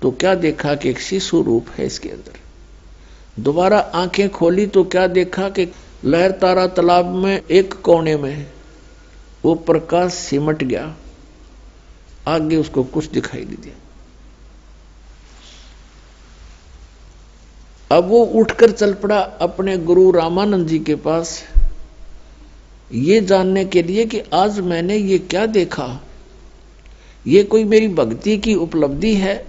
तो क्या देखा कि एक शिशु रूप है इसके अंदर। दोबारा आंखें खोली तो क्या देखा कि लहरतारा तालाब में एक कोने में वो प्रकाश सिमट गया, आगे उसको कुछ दिखाई नहीं दिया। अब वो उठकर चल पड़ा अपने गुरु रामानंद जी के पास, ये जानने के लिए कि आज मैंने ये क्या देखा, ये कोई मेरी भक्ति की उपलब्धि है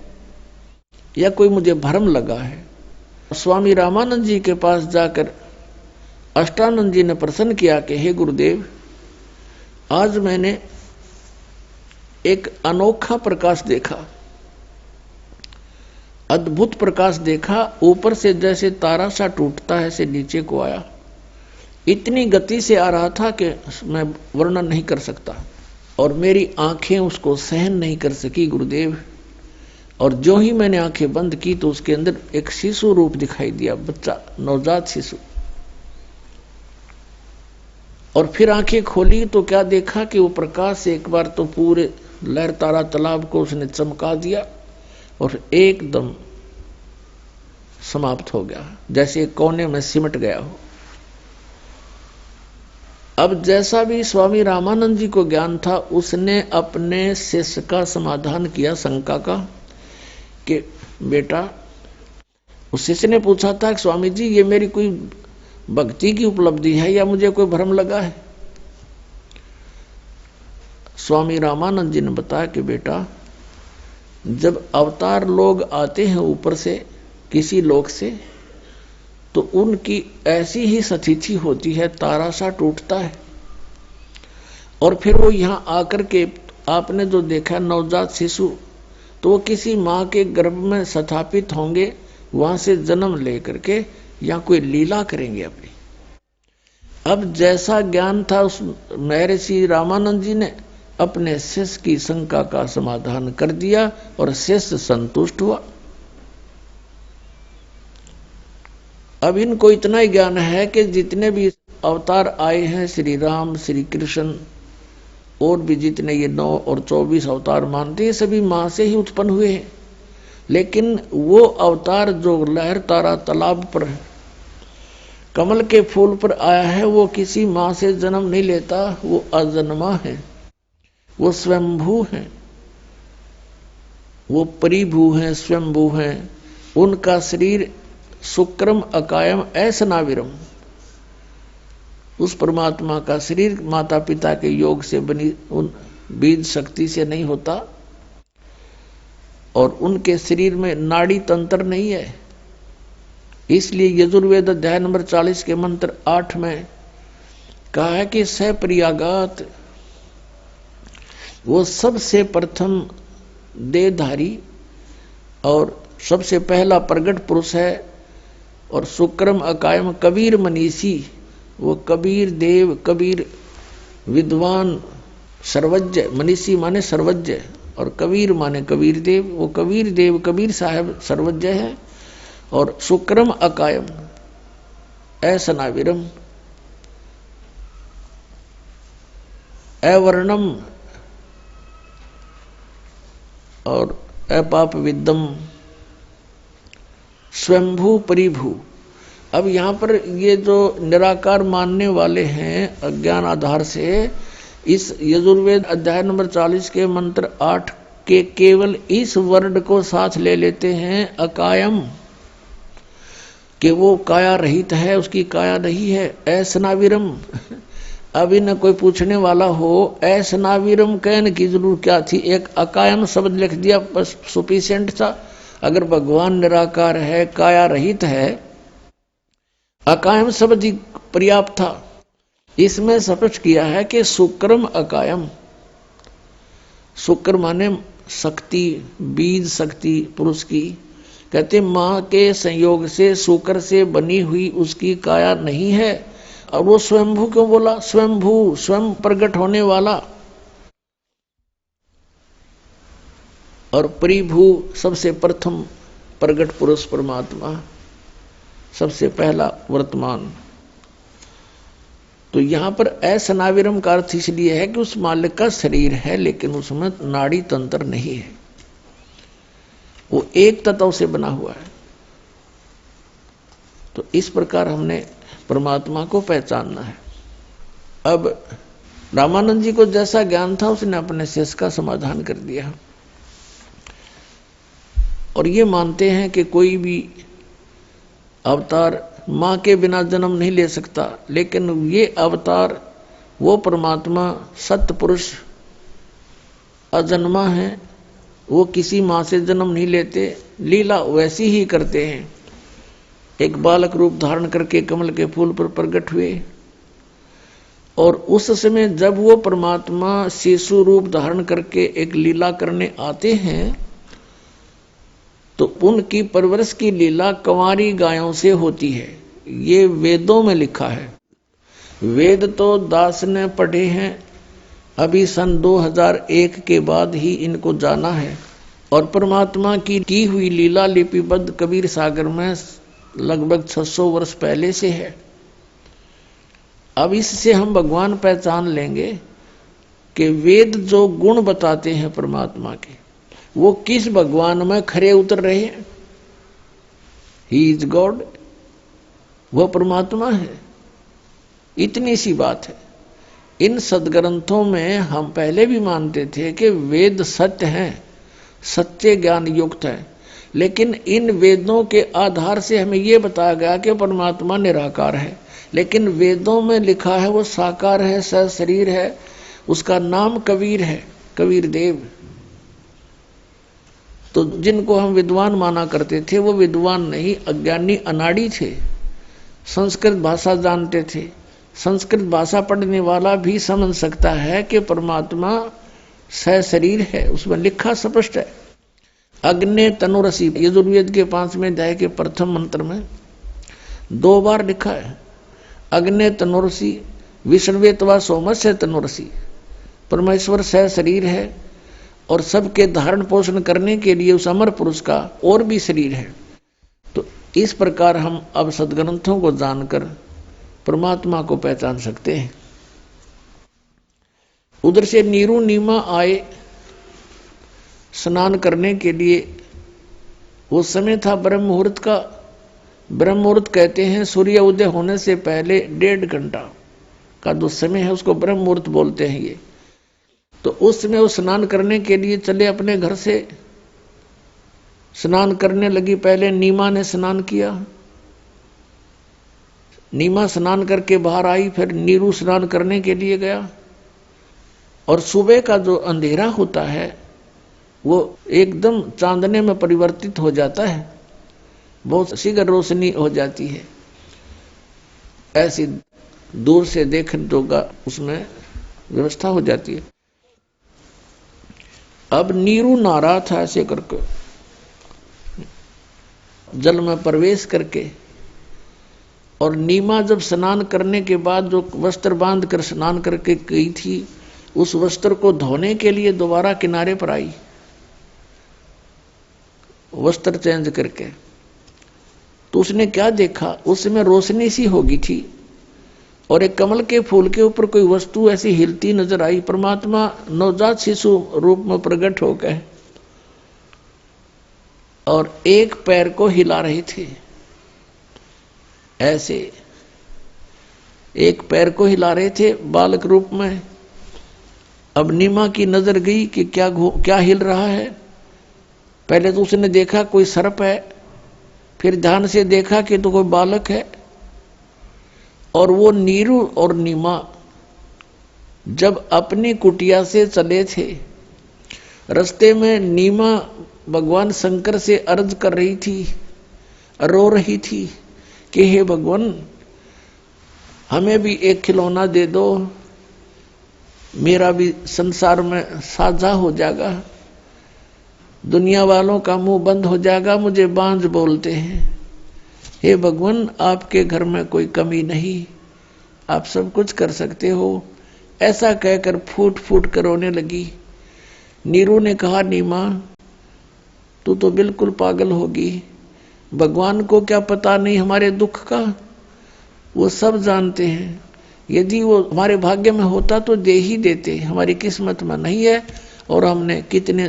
या कोई मुझे भ्रम लगा है। स्वामी रामानंद जी के पास जाकर अष्टानंद जी ने प्रश्न किया कि हे गुरुदेव, आज मैंने एक अनोखा प्रकाश देखा, अद्भुत प्रकाश देखा। ऊपर से जैसे तारा सा टूटता है से नीचे को आया, इतनी गति से आ रहा था कि मैं वर्णन नहीं कर सकता, और मेरी आंखें उसको सहन नहीं कर सकी गुरुदेव। और जो ही मैंने आंखें बंद की तो उसके अंदर एक शिशु रूप दिखाई दिया, बच्चा, नवजात शिशु। और फिर आंखें खोली तो क्या देखा कि वो प्रकाश से एक बार तो पूरे लहरतारा तालाब को उसने चमका दिया और एकदम समाप्त हो गया, जैसे एक कोने में सिमट गया हो। अब जैसा भी स्वामी रामानंद जी को ज्ञान था, उसने अपने शिष्य का समाधान किया शंका का कि बेटा, उस शिष्य ने पूछा था कि स्वामी जी, ये मेरी कोई भक्ति की उपलब्धि है या मुझे कोई भ्रम लगा है? स्वामी रामानंद जी ने बताया कि बेटा, जब अवतार लोग आते हैं ऊपर से किसी लोक से, तो उनकी ऐसी ही स्थिति होती है, तारा सा टूटता है और फिर वो यहाँ आकर के आपने जो देखा नवजात शिशु, तो वो किसी माँ के गर्भ में स्थापित होंगे, वहां से जन्म लेकर के या कोई लीला करेंगे अपनी। अब जैसा ज्ञान था उस महर्षि रामानंद जी ने अपने शिष्य की शंका का समाधान कर दिया और शिष्य संतुष्ट हुआ। अब इनको इतना ही ज्ञान है कि जितने भी अवतार आए हैं, श्री राम, श्री कृष्ण और भी जितने ये 9 और 24 अवतार मानते हैं, सभी मां से ही उत्पन्न हुए हैं। लेकिन वो अवतार जो लहर तारा तालाब पर कमल के फूल पर आया है, वो किसी माँ से जन्म नहीं लेता, वो अजन्मा है, वो स्वयंभू है, वो परिभू है, स्वयंभू है। उनका शरीर शुक्रम अकायम ऐसनाविरम, उस परमात्मा का शरीर माता पिता के योग से बनी उन बीज शक्ति से नहीं होता, और उनके शरीर में नाड़ी तंत्र नहीं है। इसलिए यजुर्वेद अध्याय नंबर 40 के मंत्र 8 में कहा है कि सप्रियागात, वो सबसे प्रथम देहधारी और सबसे पहला प्रगट पुरुष है। और शुक्रम अकायम कबीर मनीषी, वो कबीर देव, कबीर विद्वान, सर्वज्ञ, मनीषी माने सर्वज्ञ और कबीर माने कबीर देव, वो कबीर देव कबीर साहब सर्वज्ञ है। और शुक्रम अकायम ऐसनाविरम अवर्णम और अपाप विद्यम स्वयंभू परिभू। अब यहाँ पर ये जो निराकार मानने वाले हैं अज्ञान आधार से, इस यजुर्वेद अध्याय नंबर 40 के मंत्र 8 के केवल इस वर्ड को साथ ले लेते हैं अकायम, कि वो काया रहित है, उसकी काया नहीं है। ऐसनाविरम, अभी न कोई पूछने वाला हो ऐसनाविरम कहने की जरूर क्या थी, एक अकायम शब्द लिख दिया बस सुफिशिएंट था। अगर भगवान निराकार है, काया रहित है, अकायम शब्द ही पर्याप्त था। इसमें स्पष्ट किया है कि शुक्रम अकायम, शुक्र माने शक्ति, बीज शक्ति पुरुष की। कहते मां के संयोग से शुक्र से बनी हुई उसकी काया नहीं है। और वो स्वयंभू क्यों बोला? स्वयंभू, स्वयं प्रकट होने वाला। और परिभू, सबसे प्रथम प्रगट पुरुष परमात्मा, सबसे पहला वर्तमान। तो यहां पर असनाविरम का अर्थ इसलिए है कि उस मालिक का शरीर है लेकिन उसमें नाड़ी तंत्र नहीं है, वो एक तत्व से बना हुआ है। तो इस प्रकार हमने परमात्मा को पहचानना है। अब रामानंद जी को जैसा ज्ञान था उसने अपने शेष का समाधान कर दिया। और ये मानते हैं कि कोई भी अवतार मां के बिना जन्म नहीं ले सकता, लेकिन ये अवतार वो परमात्मा सत्य पुरुष अजन्मा है, वो किसी मां से जन्म नहीं लेते, लीला वैसी ही करते हैं। एक बालक रूप धारण करके कमल के फूल पर प्रकट हुए, और उस समय जब वो परमात्मा शिशु रूप धारण करके एक लीला करने आते हैं तो उनकी परवरिश की लीला कंवारी गायों से होती है। ये वेदों में लिखा है। वेद तो दास ने पढ़े हैं, अभी सन 2001 के बाद ही इनको जाना है। और परमात्मा की हुई लीला लिपिबद्ध कबीर सागर में लगभग 600 वर्ष पहले से है। अब इससे हम भगवान पहचान लेंगे कि वेद जो गुण बताते हैं परमात्मा के, वो किस भगवान में खरे उतर रहे हैं। ही इज गॉड, वह परमात्मा है। इतनी सी बात है। इन सदग्रंथों में हम पहले भी मानते थे कि वेद सत्य हैं, सच्चे ज्ञान युक्त है, लेकिन इन वेदों के आधार से हमें यह बताया गया कि परमात्मा निराकार है। लेकिन वेदों में लिखा है वो साकार है, सशरीर है, उसका नाम कबीर है, कबीर देव। तो जिनको हम विद्वान माना करते थे वो विद्वान नहीं, अज्ञानी अनाड़ी थे। संस्कृत भाषा जानते थे। संस्कृत भाषा पढ़ने वाला भी समझ सकता है कि परमात्मा सशरीर है, उसमें लिखा स्पष्ट है। अग्नि तनुरसी, यजुर्वेद के 5वें अध्याय के प्रथम मंत्र में 2 बार लिखा है। अग्नि तनुरसी विष्णुवेत्वा सोमस्य तनुरसी, परमेश्वर सशरीर है और सबके धारण पोषण करने के लिए उस अमर पुरुष का और भी शरीर है। तो इस प्रकार हम अब सदग्रंथों को जानकर परमात्मा को पहचान सकते हैं। उधर से नीरू नीमा आए स्नान करने के लिए वो समय था ब्रह्म मुहूर्त का। ब्रह्म मुहूर्त कहते हैं सूर्य उदय होने से पहले 1.5 घंटा का जो समय है उसको ब्रह्म मुहूर्त बोलते हैं ये। तो उस समय वो स्नान करने के लिए चले अपने घर से। स्नान करने लगी, पहले नीमा ने स्नान किया। नीमा स्नान करके बाहर आई, फिर नीरू स्नान करने के लिए गया। और सुबह का जो अंधेरा होता है वो एकदम चांदने में परिवर्तित हो जाता है, बहुत शीघ्र रोशनी हो जाती है। ऐसी दूर से देखने जोगा उसमें व्यवस्था हो जाती है। अब नीरू नहा रहा था ऐसे करके, जल में प्रवेश करके। और नीमा जब स्नान करने के बाद जो वस्त्र बांध कर स्नान करके गई थी, उस वस्त्र को धोने के लिए दोबारा किनारे पर आई, वस्त्र चेंज करके। तो उसने क्या देखा, उसमें रोशनी सी होगी थी और एक कमल के फूल के ऊपर कोई वस्तु ऐसी हिलती नजर आई। परमात्मा नवजात शिशु रूप में प्रकट हो गए और एक पैर को हिला रहे थे, ऐसे एक पैर को हिला रहे थे बालक रूप में। अब नीमा की नजर गई कि क्या हिल रहा है। पहले तो उसने देखा कोई सर्प है, फिर ध्यान से देखा कि तो कोई बालक है। और वो नीरू और नीमा जब अपनी कुटिया से चले थे, रास्ते में नीमा भगवान शंकर से अर्ज कर रही थी, रो रही थी कि हे भगवान, हमें भी एक खिलौना दे दो, मेरा भी संसार में साझा हो जाएगा, दुनिया वालों का मुंह बंद हो जाएगा, मुझे बांझ बोलते हैं। हे भगवान, आपके घर में कोई कमी नहीं, आप सब कुछ कर सकते हो। ऐसा कहकर फूट फूट कर रोने लगी। नीरू ने कहा, नीमा तू तो बिल्कुल पागल होगी, भगवान को क्या पता नहीं हमारे दुख का, वो सब जानते हैं। यदि वो हमारे भाग्य में होता तो दे ही देते, हमारी किस्मत में नहीं है। और हमने कितने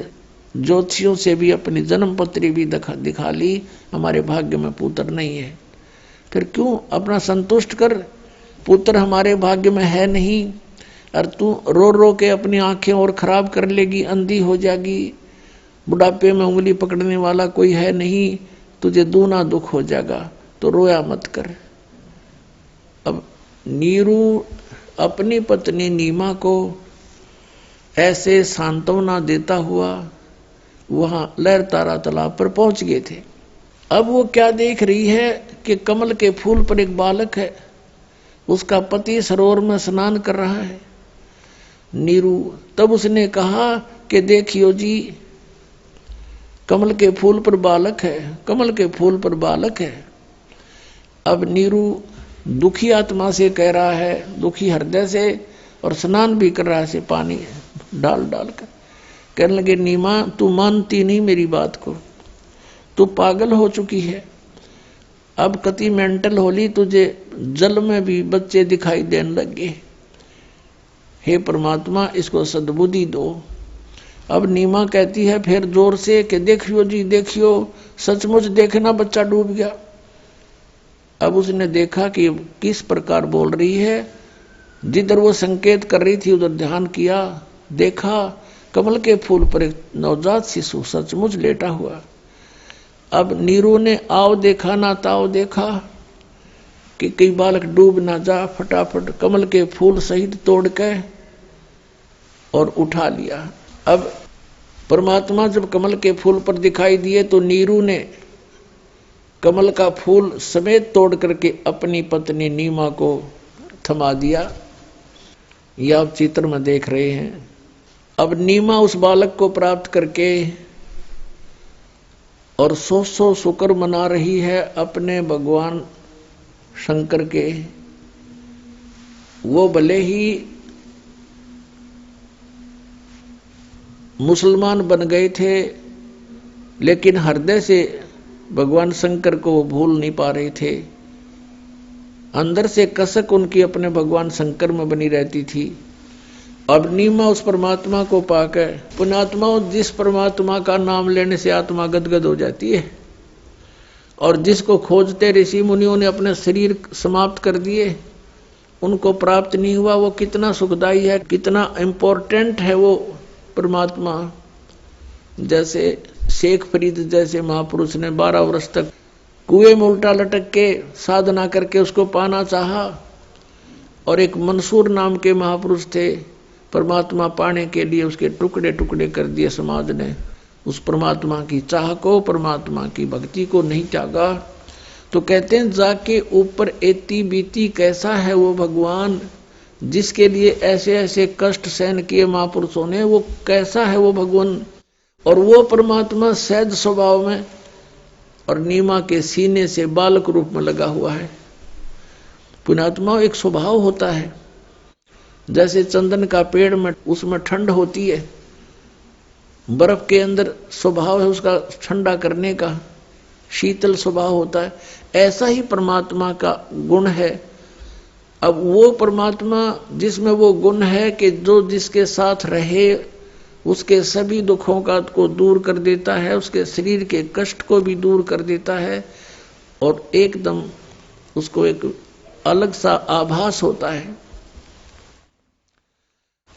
ज्योतिषियों से भी अपनी जन्म पत्री भी दिखा ली, हमारे भाग्य में पुत्र नहीं है। फिर क्यों अपना संतुष्ट कर, पुत्र हमारे भाग्य में है नहीं, और तू रो रो के अपनी आंखें और खराब कर लेगी, अंधी हो जाएगी, बुढ़ापे में उंगली पकड़ने वाला कोई है नहीं, तुझे दूना दुख हो जाएगा, तो रोया मत कर। अब नीरू अपनी पत्नी नीमा को ऐसे सांत्वना देता हुआ वहां लहरतारा तालाब पर पहुंच गए थे। अब वो क्या देख रही है कि कमल के फूल पर एक बालक है, उसका पति सरोवर में स्नान कर रहा है। नीरू तब उसने कहा कि देखियो जी, कमल के फूल पर बालक है, कमल के फूल पर बालक है। अब नीरू दुखी आत्मा से कह रहा है, दुखी हृदय से, और स्नान भी कर रहा है से पानी डाल डाल कर। कहने लगे, नीमा तू मानती नहीं मेरी बात को, तू पागल हो चुकी है, अब कति मेंटल होली, तुझे जल में भी बच्चे दिखाई देने लगे। हे परमात्मा, इसको सद्बुद्धि दो। अब नीमा कहती है फिर जोर से कि देखियो जी देखियो, सचमुच देखना बच्चा डूब गया। अब उसने देखा कि किस प्रकार बोल रही है, जिधर वो संकेत कर रही थी उधर ध्यान किया, देखा कमल के फूल पर एक नवजात शिशु सचमुच लेटा हुआ। अब नीरू ने आओ देखा ना ताओ देखा कि कई बालक डूब ना जा, फटाफट कमल के फूल सहित तोड़ के और उठा लिया। अब परमात्मा जब कमल के फूल पर दिखाई दिए तो नीरू ने कमल का फूल समेत तोड़ करके अपनी पत्नी नीमा को थमा दिया। यह आप चित्र में देख रहे हैं। अब नीमा उस बालक को प्राप्त करके और 100 शुक्र मना रही है अपने भगवान शंकर के। वो भले ही मुसलमान बन गए थे, लेकिन हृदय से भगवान शंकर को वो भूल नहीं पा रहे थे। अंदर से कसक उनकी अपने भगवान शंकर में बनी रहती थी। अब नीमा उस परमात्मा को पाकर, पुण्यात्मा जिस परमात्मा का नाम लेने से आत्मा गदगद हो जाती है, और जिसको खोजते ऋषि मुनियों ने अपने शरीर समाप्त कर दिए, उनको प्राप्त नहीं हुआ, वो कितना सुखदाई है, कितना इम्पोर्टेंट है वो परमात्मा। जैसे शेख फरीद जैसे महापुरुष ने 12 वर्ष तक कुएं में उल्टा लटक के साधना करके उसको पाना चाहा, और एक मंसूर नाम के महापुरुष थे, परमात्मा पाने के लिए उसके टुकड़े टुकड़े कर दिए समाज ने। उस परमात्मा की चाह को, परमात्मा की भक्ति को नहीं त्यागा। तो कहते हैं जाके ऊपर एती बीती कैसा है वो भगवान, जिसके लिए ऐसे ऐसे कष्ट सहन किए महापुरुषों ने, वो कैसा है वो भगवान। और वो परमात्मा सहज स्वभाव में और नीमा के सीने से बालक रूप में लगा हुआ है। पुण्यात्मा एक स्वभाव होता है, जैसे चंदन का पेड़ में उसमें ठंड होती है, बर्फ के अंदर स्वभाव है उसका ठंडा करने का, शीतल स्वभाव होता है, ऐसा ही परमात्मा का गुण है। अब वो परमात्मा जिसमें वो गुण है कि जो जिसके साथ रहे उसके सभी दुखों का को दूर कर देता है, उसके शरीर के कष्ट को भी दूर कर देता है, और एकदम उसको एक अलग सा आभास होता है।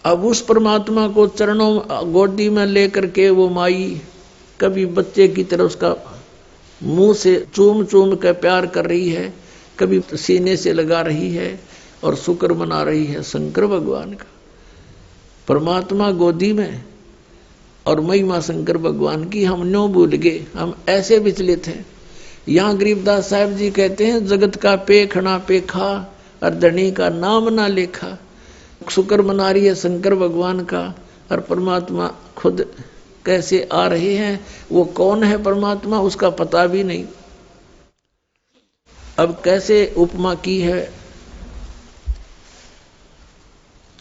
अब उस परमात्मा को चरणों गोदी में लेकर के वो माई कभी बच्चे की तरह उसका मुंह से चूम चूम कर प्यार कर रही है, कभी सीने से लगा रही है और शुक्र मना रही है शंकर भगवान का। परमात्मा गोदी में और महिमा शंकर भगवान की हम न्यों भूल गए, हम ऐसे विचलित हैं। यहाँ गरीबदास साहब जी कहते हैं जगत का पेखना पेखा और धनी का नाम ना लेखा। शुक्र मना रही है शंकर भगवान का, और परमात्मा खुद कैसे आ रहे हैं, वो कौन है परमात्मा उसका पता भी नहीं। अब कैसे उपमा की है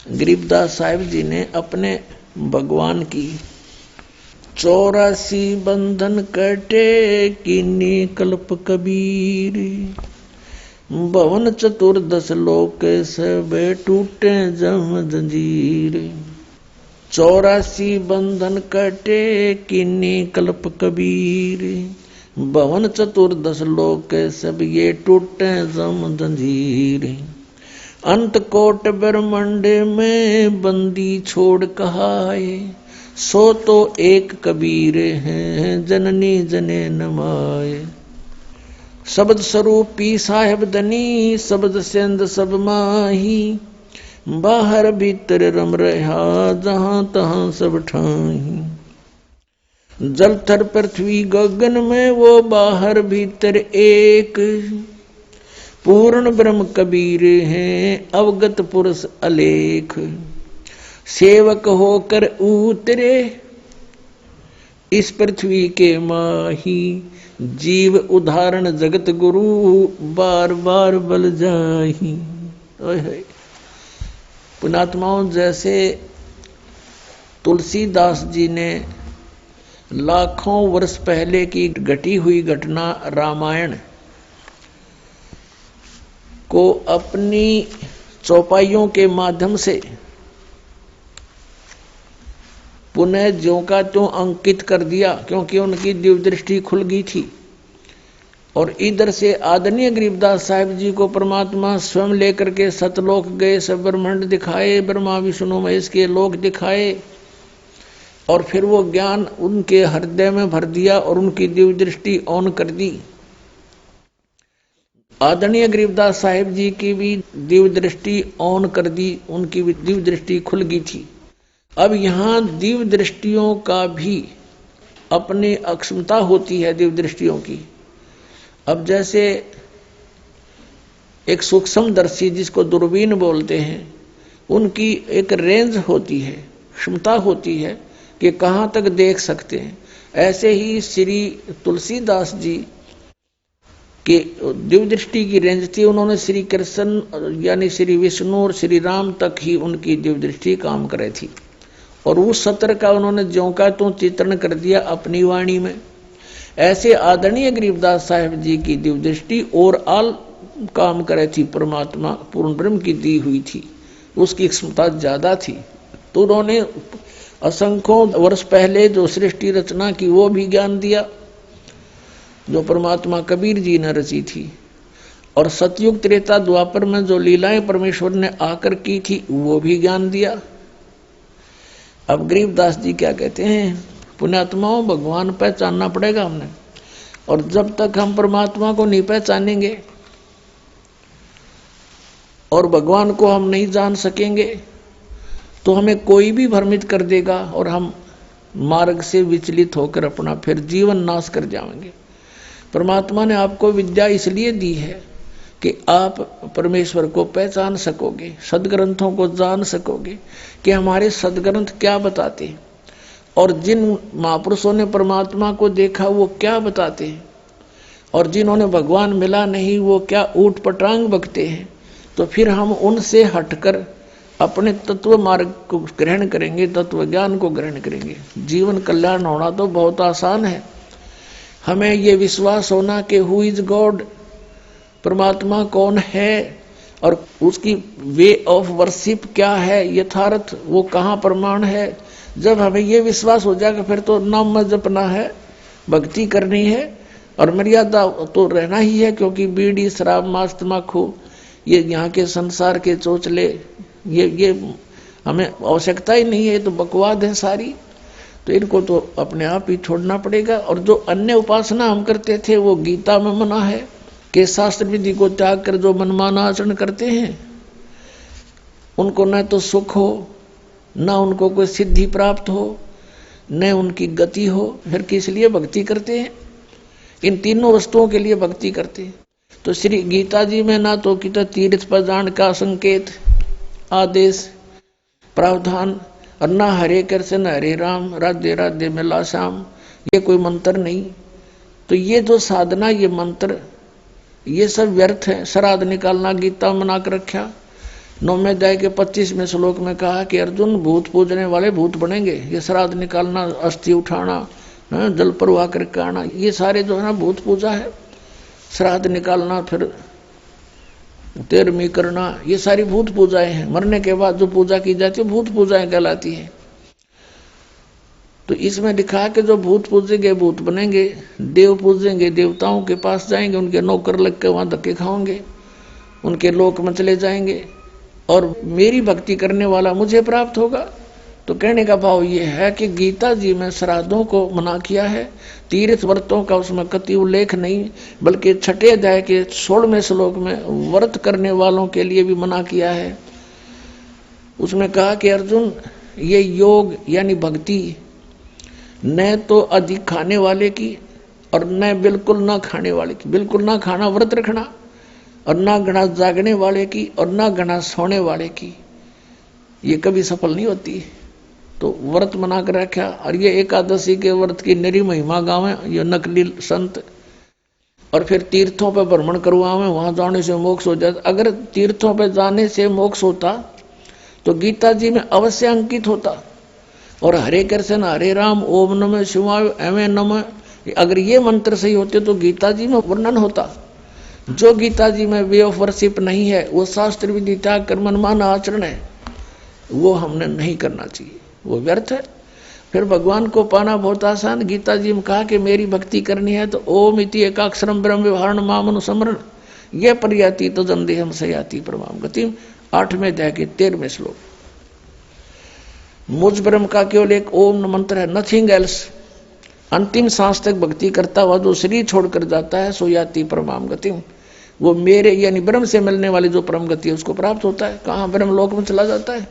गरीबदास साहिब जी ने अपने भगवान की। 84 बंधन कटे कीनी कल्प कबीर, भवन चतुर्दश लोक सब टूटे जम जंजीर। 84 बंधन कटे कीनी कल्प कबीर, भवन चतुर्दश लोक सब ये टूटे जम जंजीर। अंत कोट ब्रह्मांड में बंदी छोड़ कहाए, सो तो एक कबीर हैं जननी जने नमाए। शब्द स्वरूपी साहेब धनी शब्द सेंद सब माही, बाहर भीतर रम रहा जहां तहां सब ठाही। जल थर पृथ्वी गगन में वो बाहर भीतर एक, पूर्ण ब्रह्म कबीर हैं अवगत पुरुष अलेख। सेवक होकर उतरे इस पृथ्वी के माही, जीव उदाहरण जगत गुरु बार बार बल जाही। पुण्यात्माओं, जैसे तुलसीदास जी ने लाखों वर्ष पहले की घटी हुई घटना रामायण को अपनी चौपाइयों के माध्यम से पुनः ज्यों का त्यों अंकित कर दिया, क्योंकि उनकी दिव्य दृष्टि खुल गई थी। और इधर से आदरणीय गरीबदास साहिब जी को परमात्मा स्वयं लेकर के सतलोक गए, सब ब्रह्मांड दिखाए, ब्रह्मा विष्णु महेश के लोक दिखाए, और फिर वो ज्ञान उनके हृदय में भर दिया और उनकी दिव्य दृष्टि ऑन कर दी। आदरणीय गरीबदास साहिब जी की भी दिव्य दृष्टि ऑन कर दी, उनकी भी दिव्य दृष्टि खुल गई थी। अब यहाँ दिव्य दृष्टियों का भी अपनी अक्षमता होती है, दिव्य दृष्टियों की। अब जैसे एक सूक्ष्मदर्शी जिसको दूरबीन बोलते हैं, उनकी एक रेंज होती है, क्षमता होती है कि कहाँ तक देख सकते हैं। ऐसे ही श्री तुलसीदास जी के दिव्य दृष्टि की रेंज थी, उन्होंने श्री कृष्ण यानी श्री विष्णु और श्री राम तक ही उनकी दिव्य दृष्टि काम करे थी, और उस सत्र का उन्होंने ज्यों का त्यों चित्रण कर दिया अपनी वाणी में। ऐसे आदरणीय गरीबदास साहिब जी की दिव्य दृष्टि और आल काम करे थी, परमात्मा पूर्ण ब्रह्म की दी हुई थी, उसकी क्षमता ज्यादा थी। तो उन्होंने असंख्यों वर्ष पहले जो सृष्टि रचना की वो भी ज्ञान दिया, जो परमात्मा कबीर जी ने रची थी, और सतयुग त्रेता द्वापर में जो लीलाएं परमेश्वर ने आकर की थी वो भी ज्ञान दिया। अब गरीबदास जी क्या कहते हैं, पुण्यात्माओं भगवान पहचानना पड़ेगा हमने, और जब तक हम परमात्मा को नहीं पहचानेंगे और भगवान को हम नहीं जान सकेंगे तो हमें कोई भी भ्रमित कर देगा और हम मार्ग से विचलित होकर अपना फिर जीवन नाश कर जाएंगे। परमात्मा ने आपको विद्या इसलिए दी है कि आप परमेश्वर को पहचान सकोगे, सदग्रंथों को जान सकोगे कि हमारे सदग्रंथ क्या बताते हैं, और जिन महापुरुषों ने परमात्मा को देखा वो क्या बताते हैं, और जिन्होंने भगवान मिला नहीं वो क्या ऊट पटांग बकते हैं। तो फिर हम उनसे हटकर अपने तत्व मार्ग को ग्रहण करेंगे, तत्व ज्ञान को ग्रहण करेंगे। जीवन कल्याण होना तो बहुत आसान है। हमें ये विश्वास होना कि हु इज गॉड, परमात्मा कौन है और उसकी वे ऑफ वर्शिप क्या है, यथार्थ वो कहाँ प्रमाण है। जब हमें ये विश्वास हो जाएगा फिर तो नाम में जपना है, भक्ति करनी है, और मर्यादा तो रहना ही है, क्योंकि बीड़ी शराब मांस तम्बाकू ये यहाँ के संसार के चोचले ये हमें आवश्यकता ही नहीं है, तो बकवाद है सारी, तो इनको तो अपने आप ही छोड़ना पड़ेगा। और जो अन्य उपासना हम करते थे वो गीता में मना है कि शास्त्र विधि को त्याग कर जो मनमाना आचरण करते हैं उनको न तो सुख हो, न उनको कोई सिद्धि प्राप्त हो, न उनकी गति हो, फिर किस लिए भक्ति करते हैं? इन तीनों वस्तुओं के लिए भक्ति करते हैं। तो श्री गीता जी में ना तो किता तीर्थ पर जान का संकेत आदेश प्रावधान, और न हरे कृष्ण हरे राम राधे राधे मिला श्याम, ये कोई मंत्र नहीं। तो ये जो साधना, ये मंत्र, ये सब व्यर्थ है। श्राद्ध निकालना गीता मना कर रखा। 9वें अध्याय के 25वें श्लोक में कहा कि अर्जुन भूत पूजने वाले भूत बनेंगे। ये श्राद्ध निकालना, अस्थि उठाना, जल प्रवाह करके आना, ये सारे जो है ना भूत पूजा है। श्राद्ध निकालना, फिर तेरहवीं करना, ये सारी भूत पूजाएं हैं। मरने के बाद जो पूजा की जाती है भूत पूजाएं कहलाती है। तो इसमें लिखा है कि जो भूत पूजेंगे भूत बनेंगे, देव पूजेंगे देवताओं के पास जाएंगे, उनके नौकर लग के वहां धक्के खाओगे, उनके लोक में चले जाएंगे, और मेरी भक्ति करने वाला मुझे प्राप्त होगा। तो कहने का भाव ये है कि गीता जी में श्राद्धों को मना किया है, तीर्थ व्रतों का उसमें कति उल्लेख नहीं, बल्कि 6 अध्याय के 16वें श्लोक में व्रत करने वालों के लिए भी मना किया है। उसमें कहा कि अर्जुन ये योग यानी भक्ति न तो अधिक खाने वाले की और न बिल्कुल ना खाने वाले की, बिल्कुल ना खाना व्रत रखना, और ना घना जागने वाले की और ना घना सोने वाले की, ये कभी सफल नहीं होती। तो व्रत मना कर रखा। और ये एकादशी के व्रत की नरी महिमा गावे ये नकली संत, और फिर तीर्थों पर भ्रमण करवावे, वहां जाने से मोक्ष हो जाता। अगर तीर्थों पर जाने से मोक्ष होता तो गीता जी में अवश्य अंकित होता, और हरे कृष्ण हरे राम ओम नमः शिवाय एवं नमः, अगर ये मंत्र सही होते तो गीता जी में वर्णन होता। जो गीता जी में वे ऑफ वर्शिप नहीं है, वो शास्त्र विधि त्याग कर मनमाना आचरण है, वो हमने नहीं करना चाहिए, वो व्यर्थ है। फिर भगवान को पाना बहुत आसान। गीता जी में कहा कि मेरी भक्ति करनी है तो ओम इति एकाक्षरम ब्रह्म व्यवहारण मामनुस्मरण ये पर्याति तो जन्देहम सयाति परमाम गतिम। 8वें अध्याय के 13वें श्लोक। मुझ ब्रह्म का केवल एक ओम मंत्र है, नथिंग एल्स। अंतिम सांस तक भक्ति करता हुआ जो शरीर छोड़कर जाता है सो याति परमाम गतिम, वो मेरे यानी ब्रह्म से मिलने वाली जो परम गति है उसको प्राप्त होता है। कहाँ ब्रह्म लोक में चला जाता है।